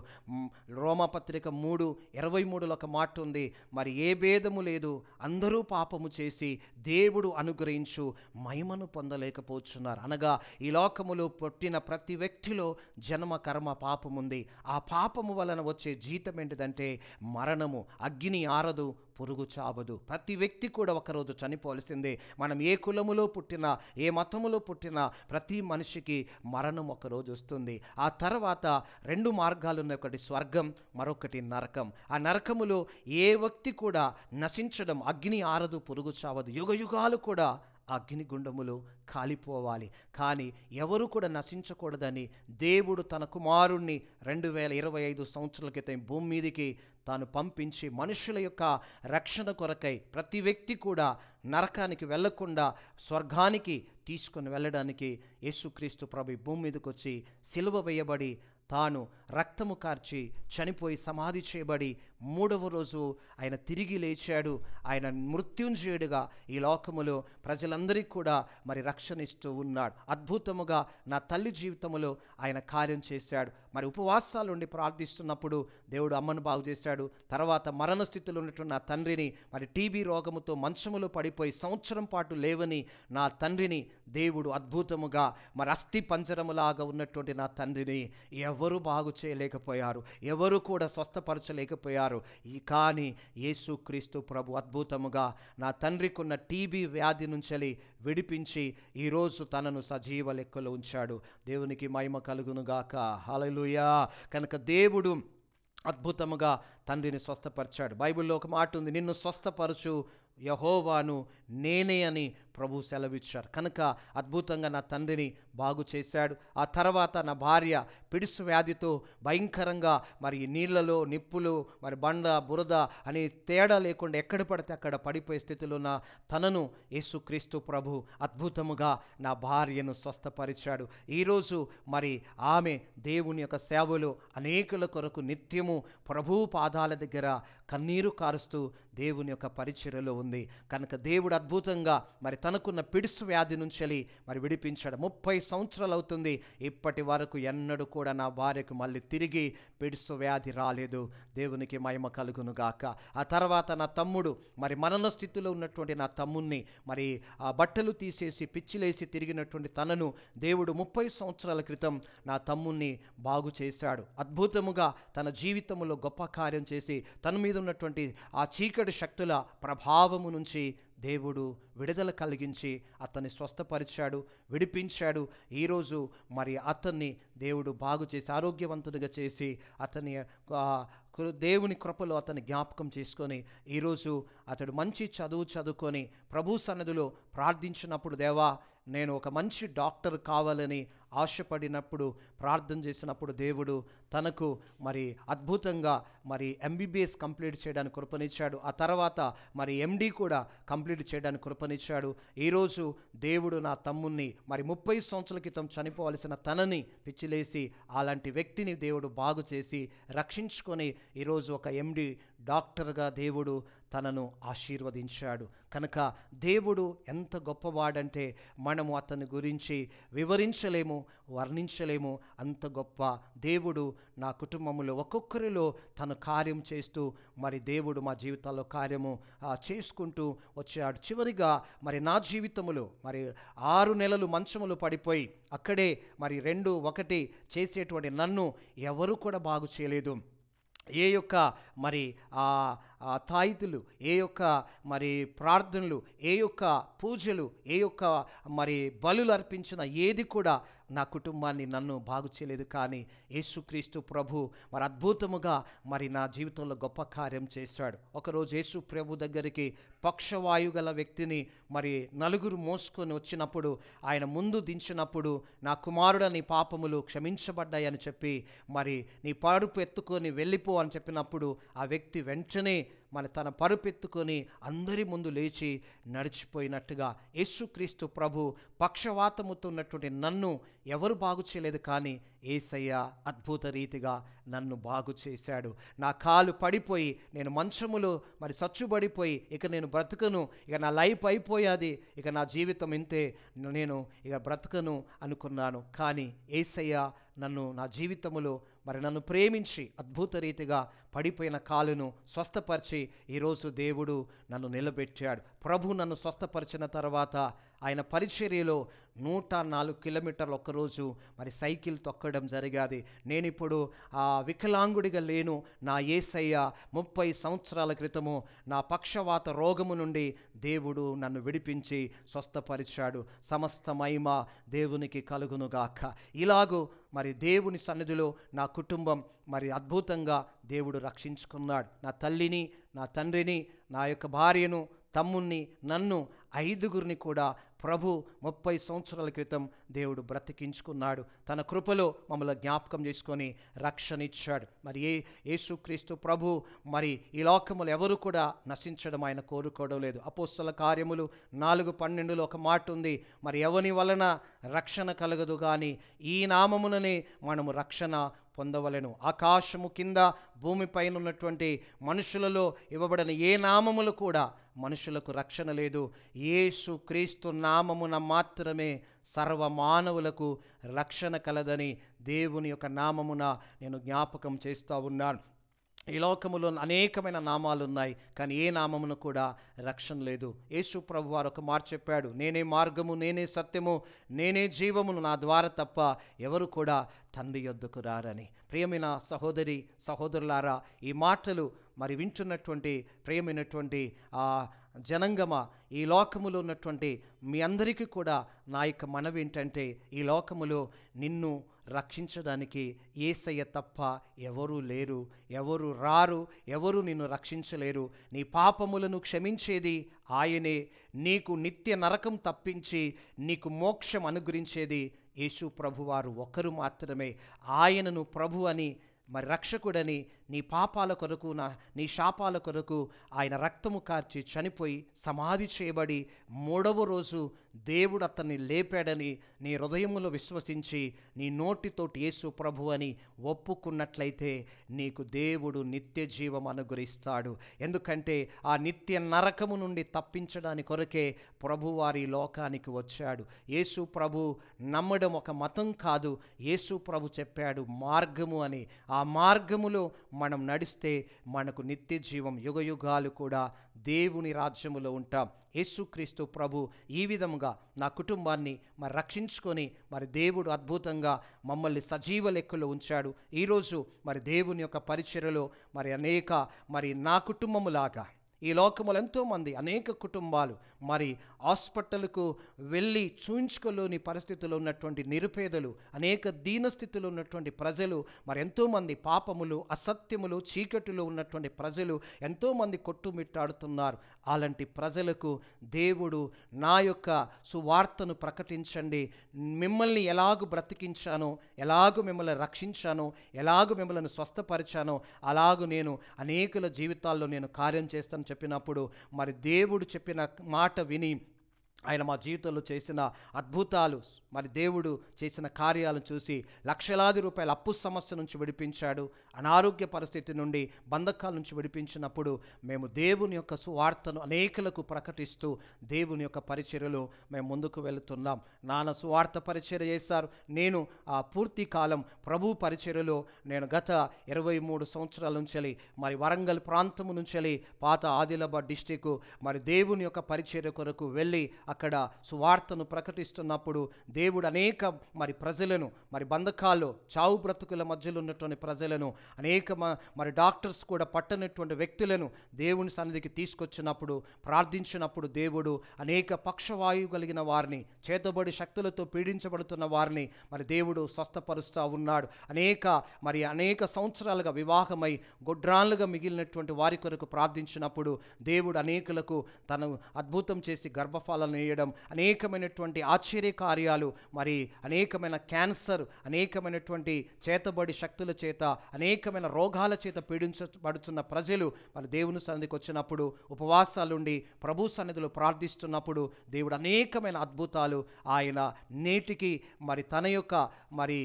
రోమాపత్రిక 3:23లో ఒక మాట ఉంది, మరి ఏ భేదము లేదు, అందరూ పాపము చేసి దేవుడు అనుగ్రహించు మహిమను పొందలేకపోతున్నారు. అనగా ఈ లోకములో పుట్టిన ప్రతి వ్యక్తిలో జన్మ కర్మ పాపముంది. ఆ పాపము వలన వచ్చే జీతం ఏంటిదంటే మరణము. అగ్ని ఆరదు, పురుగు చావదు. ప్రతి వ్యక్తి కూడా ఒకరోజు చనిపోవలసిందే. మనం ఏ కులములో పుట్టినా, ఏ మతములో పుట్టినా ప్రతి మనిషికి మరణం ఒకరోజు వస్తుంది. ఆ తర్వాత 2 మార్గాలు ఉన్నాయి, ఒకటి స్వర్గం, మరొకటి నరకం. ఆ నరకములో ఏ వ్యక్తి కూడా నశించడం, అగ్ని ఆరదు, పురుగు చావదు. యుగ యుగాలు కూడా అగ్నిగుండములు కాలిపోవాలి. కానీ ఎవరు కూడా నశించకూడదని దేవుడు తన కుమారుణ్ణి 2025 సంవత్సరాల క్రితం భూమి మీదికి తాను పంపించి మనుషుల యొక్క రక్షణ కొరకై ప్రతి వ్యక్తి కూడా నరకానికి వెళ్లకుండా స్వర్గానికి తీసుకొని వెళ్ళడానికి యేసుక్రీస్తు ప్రభు భూమి మీదకి వచ్చి సిలువ వేయబడి తాను రక్తము కార్చి చనిపోయి సమాధి చేయబడి 3వ రోజు ఆయన తిరిగి లేచాడు. ఆయన మృత్యుంజయుడిగా ఈ లోకములో ప్రజలందరికీ కూడా మరి రక్షణ ఇస్తూ ఉన్నాడు. అద్భుతముగా నా తల్లి జీవితంలో ఆయన కార్యం చేశాడు. మరి ఉపవాసాలుండి ప్రార్థిస్తున్నప్పుడు దేవుడు అమ్మను బాగు చేశాడు. తర్వాత మరణ స్థితిలో ఉన్నటువంటి నా తండ్రిని, మరి టీబీ రోగముతో మంచములో పడిపోయి సంవత్సరం పాటు లేవని నా తండ్రిని దేవుడు అద్భుతముగా, మరి అస్థి పంజరములాగా ఉన్నటువంటి నా తండ్రిని ఎవరు బాగు చేయలేకపోయారు, ఎవరు కూడా స్వస్థపరచలేకపోయారు. కానీ యేసుక్రీస్తు ప్రభు అద్భుతముగా నా తండ్రికి ఉన్న టీబీ వ్యాధి నుంచి విడిపించి ఈరోజు తనను సజీవ లెక్కలో ఉంచాడు. దేవునికి మహిమ కలుగునుగాక. హల్లెలూయా. కనుక దేవుడు అద్భుతముగా తండ్రిని స్వస్థపరిచాడు. బైబిల్లో ఒక మాట ఉంది, నిన్ను స్వస్థపరచు యెహోవాను నేనే అని ప్రభు సెలవిచ్చారు. కనుక అద్భుతంగా నా తండ్రిని బాగు చేశాడు. ఆ తర్వాత నా భార్య పిడుసు వ్యాధితో భయంకరంగా, మరి నీళ్లలో నిప్పులు, మరి బండ బురద అని తేడా లేకుండా ఎక్కడ పడితే అక్కడ పడిపోయే స్థితిలో ఉన్న తనను యేసుక్రీస్తు ప్రభు అద్భుతముగా నా భార్యను స్వస్థపరిచాడు. ఈరోజు మరి ఆమె దేవుని యొక్క సేవలో అనేకుల కొరకు నిత్యము ప్రభు పాదాల దగ్గర కన్నీరు కారుస్తూ దేవుని యొక్క పరిచర్యలో ఉంది. కనుక దేవుడు అద్భుతంగా మరి తనకున్న పిడుసు వ్యాధి నుంచి మరి విడిపించాడు. 30 సంవత్సరాలు అవుతుంది, ఇప్పటి వరకు ఎన్నడూ కూడా నా భార్యకు మళ్ళీ తిరిగి పిడుసు వ్యాధి రాలేదు. దేవునికి మహిమ కలుగునుగాక. ఆ తర్వాత నా తమ్ముడు, మరి మరణ స్థితిలో ఉన్నటువంటి నా తమ్ముణ్ణి, మరి ఆ బట్టలు తీసేసి పిచ్చిలేసి తిరిగినటువంటి తనను దేవుడు 30 సంవత్సరాల క్రితం నా తమ్ముణ్ణి బాగు చేశాడు. అద్భుతముగా తన జీవితంలో గొప్ప కార్యం చేసి తన మీద ఉన్నటువంటి ఆ చీకటి శక్తుల ప్రభావము నుంచి దేవుడు విడుదల కలిగించి అతన్ని స్వస్థపరిచాడు, విడిపించాడు. ఈరోజు మరి అతన్ని దేవుడు బాగు చేసి ఆరోగ్యవంతుడిగా చేసి అతని దేవుని కృపలో అతన్ని జ్ఞాపకం చేసుకొని ఈరోజు అతడు మంచి చదువుకొని ప్రభు సన్నిధిలో ప్రార్థించినప్పుడు, దేవా నేను ఒక మంచి డాక్టర్ కావాలని ఆశపడినప్పుడు, ప్రార్థన చేసినప్పుడు దేవుడు తనకు మరి అద్భుతంగా మరి MBBS కంప్లీట్ చేయడానికి కృపనిచ్చాడు. ఆ తర్వాత మరి MD కూడా కంప్లీట్ చేయడానికి కృపనిచ్చాడు. ఈరోజు దేవుడు నా తమ్ముణ్ణి మరి 30 సంవత్సరాల క్రితం చనిపోవలసిన తనని పిచ్చిలేసి అలాంటి వ్యక్తిని దేవుడు బాగు చేసి రక్షించుకొని ఈరోజు ఒక MD డాక్టర్గా దేవుడు తనను ఆశీర్వదించాడు. కనుక దేవుడు ఎంత గొప్పవాడంటే మనము అతని గురించి వివరించలేము, వర్ణించలేము. అంత గొప్ప దేవుడు నా కుటుంబంలో ఒక్కొక్కరిలో తను కార్యం చేస్తూ మరి దేవుడు మా జీవితాల్లో కార్యము చేసుకుంటూ వచ్చాడు. చివరిగా మరి నా జీవితంలో మరి 6 నెలలు మంచములు పడిపోయి అక్కడే మరి 2-1 చేసేటువంటి నన్ను ఎవరు కూడా బాగు చేయలేదు. ఏ యొక్క మరి తాయితులు, ఏ యొక్క మరి ప్రార్థనలు, ఏ యొక్క పూజలు, ఏ యొక్క మరి బలులు అర్పించిన ఏది కూడా నా కుటుంబాన్ని నన్ను బాగు చేయలేదు. కానీ యేసుక్రీస్తు ప్రభు మరి అద్భుతముగా మరి నా జీవితంలో గొప్ప కార్యం చేశాడు. ఒకరోజు యేసు ప్రభు దగ్గరికి పక్షవాయు గల వ్యక్తిని మరి 4 మోసుకొని వచ్చినప్పుడు ఆయన ముందు దించినప్పుడు, నా కుమారుడ నీ పాపములు క్షమించబడ్డాయి అని చెప్పి మరి నీ పరుపు ఎత్తుకొని వెళ్ళిపో అని చెప్పినప్పుడు ఆ వ్యక్తి వెంటనే మన తన పరుపెత్తుకొని అందరి ముందు లేచి నడిచిపోయినట్టుగా యేసుక్రీస్తు ప్రభు పక్షవాతముతో ఉన్నటువంటి నన్ను ఎవరు బాగు చేయలేదు, కానీ యేసయ్య అద్భుత రీతిగా నన్ను బాగు చేశాడు. నా కాలు పడిపోయి నేను మంచములో మరి సచ్చుబడిపోయి ఇక నేను బ్రతుకను, ఇక నా లైఫ్ అయిపోయాది, ఇక నా జీవితం ఇంతే, నేను ఇక బ్రతుకను అనుకున్నాను. కానీ యేసయ్య నా జీవితములో మరి నన్ను ప్రేమించి అద్భుత రీతిగా పడిపోయిన కాలును స్వస్థపరిచి ఈరోజు దేవుడు నన్ను నిలబెట్టాడు. ప్రభు నన్ను స్వస్థపరిచిన తర్వాత ఆయన పరిచర్యలో 104 కిలోమీటర్లు ఒక్కరోజు మరి సైకిల్ తొక్కడం జరిగాది. నేను ఇప్పుడు వికలాంగుడిగా లేను. నా యేసయ్య 30 సంవత్సరాల క్రితము నా పక్షవాత రోగము నుండి దేవుడు నన్ను విడిపించి స్వస్థపరిచాడు. సమస్త మహిమ దేవునికి కలుగునుగాక. ఇలాగూ మరి దేవుని సన్నిధిలో నా కుటుంబం మరి అద్భుతంగా దేవుడు రక్షించుకున్నాడు. నా తల్లిని, నా తండ్రిని, నా యొక్క భార్యను, తమ్ముణ్ణి, నన్ను 5గురిని కూడా ప్రభు 30 సంవత్సరాల క్రితం దేవుడు బ్రతికించుకున్నాడు. తన కృపలో మమ్మల్ని జ్ఞాపకం చేసుకొని రక్షణ ఇచ్చాడు. మరి యేసుక్రీస్తు ప్రభు మరి ఈ లోకములు ఎవరు కూడా నశించడం ఆయన కోరుకోవడం లేదు. అపోస్తల కార్యములు 4:12లో ఒక మాట ఉంది, మరి ఎవని వలన రక్షణ కలగదు కానీ ఈ నామముననే మనము రక్షణ పొందవలెను. ఆకాశము కింద భూమిపైన ఉన్నటువంటి మనుషులలో ఇవ్వబడిన ఏ నామములు కూడా మనుషులకు రక్షణ లేదు. యేసుక్రీస్తు నామమున మాత్రమే సర్వమానవులకు రక్షణ కలదని దేవుని యొక్క నామమున నేను జ్ఞాపకం చేస్తూ ఉన్నాను. ఈ లోకములో అనేకమైన నామాలు ఉన్నాయి, కానీ ఏ నామమును కూడా రక్షణ లేదు. యేసు ప్రభు వారు ఒక మాట చెప్పాడు, నేనే మార్గము, నేనే సత్యము, నేనే జీవమును, నా ద్వారా తప్ప ఎవరు కూడా తండ్రి యొద్దకు రారని. ప్రియమైన సహోదరి సహోదరులారా, ఈ మాటలు మరి వింటున్నటువంటి ప్రియమైనటువంటి జనంగమ, ఈ లోకములో ఉన్నటువంటి మీ అందరికీ కూడా నా యొక్క మనవి ఏంటంటే, ఈ లోకములో నిన్ను రక్షించడానికి యేసయ్య తప్ప ఎవరూ లేరు, ఎవరు రారు, ఎవరు నిన్ను రక్షించలేరు. నీ పాపములను క్షమించేది ఆయనే. నీకు నిత్య నరకం తప్పించి నీకు మోక్షం అనుగ్రహించేది యేసు ప్రభువారు ఒక్కరు మాత్రమే. ఆయనను ప్రభు అని మరి రక్షకుడని నీ పాపాల కొరకు, నీ శాపాల కొరకు ఆయన రక్తము కార్చి చనిపోయి సమాధి చేయబడి 3వ రోజు దేవుడు అతన్ని లేపాడని నీ హృదయములో విశ్వసించి నీ నోటితోటి యేసు ప్రభు అని ఒప్పుకున్నట్లయితే నీకు దేవుడు నిత్య జీవం అనుగ్రహిస్తాడు. ఎందుకంటే ఆ నిత్య నరకము నుండి తప్పించడానికి కొరకే ప్రభువారి లోకానికి వచ్చాడు. యేసు ప్రభు నమ్మడం ఒక మతం కాదు, యేసు ప్రభు చెప్పాడు మార్గము అని. ఆ మార్గములో మనం నడిస్తే మనకు నిత్య జీవం, యుగయుగాలు కూడా దేవుని రాజ్యములో ఉంటాం. యేసుక్రీస్తు ప్రభు ఈ విధముగా నా కుటుంబాన్ని మరి రక్షించుకొని మరి దేవుడు అద్భుతంగా మమ్మల్ని సజీవ లెక్కలో ఉంచాడు. ఈరోజు మరి దేవుని యొక్క పరిచర్యలో మరి నా కుటుంబములాగా ఈ లోకములు ఎంతోమంది అనేక కుటుంబాలు మరి హాస్పిటల్కు వెళ్ళి చూయించుకోలేని పరిస్థితుల్లో ఉన్నటువంటి నిరుపేదలు, అనేక దీనస్థితిలో ఉన్నటువంటి ప్రజలు, మరి ఎంతోమంది పాపములు, అసత్యములు, చీకటిలో ఉన్నటువంటి ప్రజలు ఎంతోమంది కొట్టుమిట్టాడుతున్నారు. అలాంటి ప్రజలకు దేవుడు నా యొక్క సువార్తను ప్రకటించండి, మిమ్మల్ని ఎలాగూ బ్రతికించానో, ఎలాగూ మిమ్మల్ని రక్షించానో, ఎలాగూ మిమ్మల్ని స్వస్థపరిచానో అలాగూ నేను అనేకుల జీవితాల్లో నేను కార్యం చేస్తాను చెప్పినప్పుడు మరి దేవుడు చెప్పిన మాట విని ఆయన మా జీవితంలో చేసిన అద్భుతాలు, మరి దేవుడు చేసిన కార్యాలను చూసి లక్షలాది రూపాయల అప్పు సమస్య నుంచి విడిపించాడు. అనారోగ్య పరిస్థితి నుండి, బంధకాల నుంచి విడిపించినప్పుడు మేము దేవుని యొక్క సువార్తను అనేకులకు ప్రకటిస్తూ దేవుని యొక్క పరిచర్యలో మేము ముందుకు వెళుతున్నాం. నాన్న సువార్త పరిచర్య చేశారు. నేను ఆ పూర్తి కాలం ప్రభు పరిచర్యలో నేను గత 23 సంవత్సరాల నుంచి మరి వరంగల్ ప్రాంతము నుంచి పాత ఆదిలాబాద్ డిస్టిక్ మరి దేవుని యొక్క పరిచర్య కొరకు వెళ్ళి అక్కడ సువార్తను ప్రకటిస్తున్నప్పుడు దేవుడు అనేక మరి ప్రజలను, మరి బంధకాల్లో చావు బ్రతుకుల మధ్యలో ఉన్నటువంటి ప్రజలను, అనేక మరి డాక్టర్స్ కూడా పట్టనటువంటి వ్యక్తులను దేవుని సన్నిధికి తీసుకొచ్చినప్పుడు, ప్రార్థించినప్పుడు దేవుడు అనేక పక్షవాయువు కలిగిన వారిని, చేతబడి శక్తులతో పీడించబడుతున్న వారిని మరి దేవుడు స్వస్థపరుస్తూ ఉన్నాడు. అనేక సంవత్సరాలుగా వివాహమై గొడ్రాళ్ళుగా మిగిలినటువంటి వారి కొరకు ప్రార్థించినప్పుడు దేవుడు అనేకులకు తను అద్భుతం చేసి గర్భఫలాలను అద్భుతాలను వేయడం, అనేకమైనటువంటి ఆశ్చర్య కార్యాలు, మరి అనేకమైన క్యాన్సర్, అనేకమైనటువంటి చేతబడి శక్తుల చేత, అనేకమైన రోగాల చేత పీడించబడుతున్న ప్రజలు మరి దేవుని సన్నిధికి వచ్చినప్పుడు, ఉపవాసాలుండి ప్రభు సన్నిధిలో ప్రార్థిస్తున్నప్పుడు దేవుడు అనేకమైన అద్భుతాలు ఆయన నేటికి మరి తన యొక్క మరి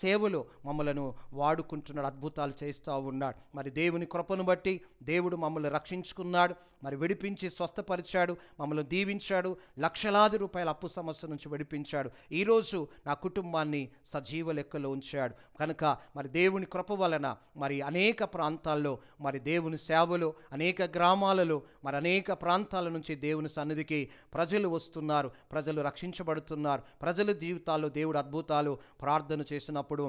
సేవలో మమ్మలను వాడుకుంటున్నాడు, అద్భుతాలు చేస్తూ ఉన్నాడు. మరి దేవుని కృపను బట్టి దేవుడు మమ్మల్ని రక్షించుకున్నాడు, మరి విడిపించి స్వస్థపరిచాడు, మమ్మల్ని దీవించాడు, లక్షలాది రూపాయల అప్పు సమస్య నుంచి విడిపించాడు. ఈరోజు నా కుటుంబాన్ని సజీవ లెక్కలో ఉంచాడు. కనుక మరి దేవుని కృప వలన మరి అనేక ప్రాంతాల్లో మరి దేవుని సేవలు, అనేక గ్రామాలలో మరి అనేక ప్రాంతాల నుంచి దేవుని సన్నిధికి ప్రజలు వస్తున్నారు, ప్రజలు రక్షించబడుతున్నారు. ప్రజల జీవితాల్లో దేవుడు అద్భుతాలు ప్రార్థన చేసినప్పుడు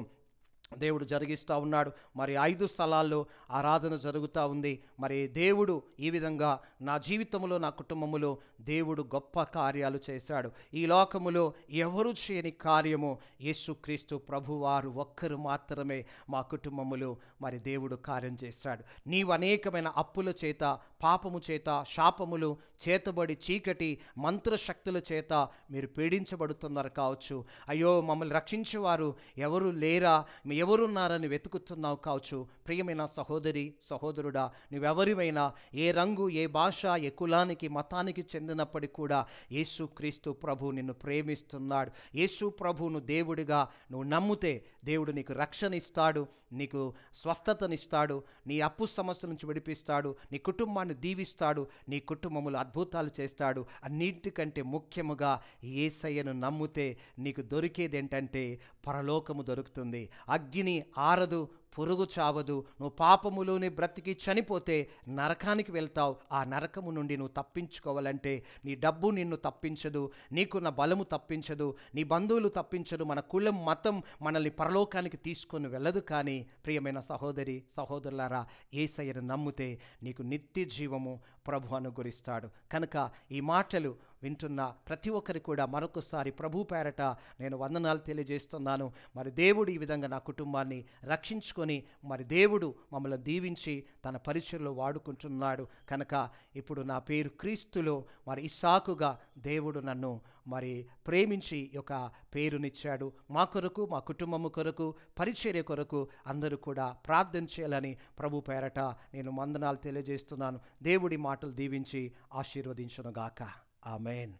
దేవుడు జరిగిస్తూ ఉన్నాడు. మరి 5 స్థలాల్లో ఆరాధన జరుగుతూ ఉంది. మరి దేవుడు ఈ విధంగా నా జీవితంలో, నా కుటుంబములో దేవుడు గొప్ప కార్యాలు చేశాడు. ఈ లోకములో ఎవరు చేయని కార్యము యేసుక్రీస్తు ప్రభువారు ఒక్కరు మాత్రమే మా కుటుంబములో మరి దేవుడు కార్యం చేశాడు. నీవు అనేకమైన అప్పుల చేత, పాపము చేత, శాపములు, చేతబడి, చీకటి, మంత్రశక్తుల చేత మీరు పీడించబడుతున్నారు కావచ్చు. అయ్యో మమ్మల్ని రక్షించేవారు ఎవరు లేరా, ఎవరున్నారని వెతుకుతున్నావు కావచ్చు. ప్రియమైన సహోదరి, సహోదరుడా, నువ్వెవరివైనా, ఏ రంగు, ఏ భాష, ఏ కులానికి, మతానికి చెందినప్పటికీ కూడా యేసుక్రీస్తు ప్రభు నిన్ను ప్రేమిస్తున్నాడు. యేసు ప్రభువును దేవుడిగా నువ్వు నమ్మితే దేవుడు నీకు రక్షణ ఇస్తాడు, నీకు స్వస్థతనిస్తాడు, నీ అప్పు సమస్య నుంచి విడిపిస్తాడు, నీ కుటుంబాన్ని దీవిస్తాడు, నీ కుటుంబములో అద్భుతాలు చేస్తాడు. అన్నిటికంటే ముఖ్యముగా యేసయ్యను నమ్మితే నీకు దొరికేది ఏంటంటే పరలోకము దొరుకుతుంది. అగ్ని ఆరదు, పురుగు చావదు. నువ్వు పాపములోనే బ్రతికి చనిపోతే నరకానికి వెళ్తావు. ఆ నరకము నుండి నువ్వు తప్పించుకోవాలంటే నీ డబ్బు నిన్ను తప్పించదు, నీకున్న బలము తప్పించదు, నీ బంధువులు తప్పించదు, మన కులం, మతం మనల్ని పరలోకానికి తీసుకొని వెళ్ళదు. కానీ ప్రియమైన సహోదరి, సహోదరులారా, యేసయ్యను నమ్మితే నీకు నిత్య జీవము ప్రభు అనుగ్రహిస్తాడు. కనుక ఈ మాటలు వింటున్న ప్రతి ఒక్కరికి కూడా మరొకసారి ప్రభు పేరట నేను వందనాలు తెలియజేస్తున్నాను. మరి దేవుడు ఈ విధంగా నా కుటుంబాన్ని రక్షించుకొని మరి దేవుడు మమ్మల్ని దీవించి తన పరిచయలో వాడుకుంటున్నాడు. కనుక ఇప్పుడు నా పేరు క్రీస్తులో మరి ఇస్సాకుగా దేవుడు నన్ను మరి ప్రేమించి ఒక పేరునిచ్చాడు. మా కొరకు, మా కుటుంబము కొరకు, పరిచర్య కొరకు అందరూ కూడా ప్రార్థన చేయాలని ప్రభు పేరట నేను వందనాలు తెలియజేస్తున్నాను. దేవుడి మాటలు దీవించి ఆశీర్వదించునుగాక. ఆమేన్.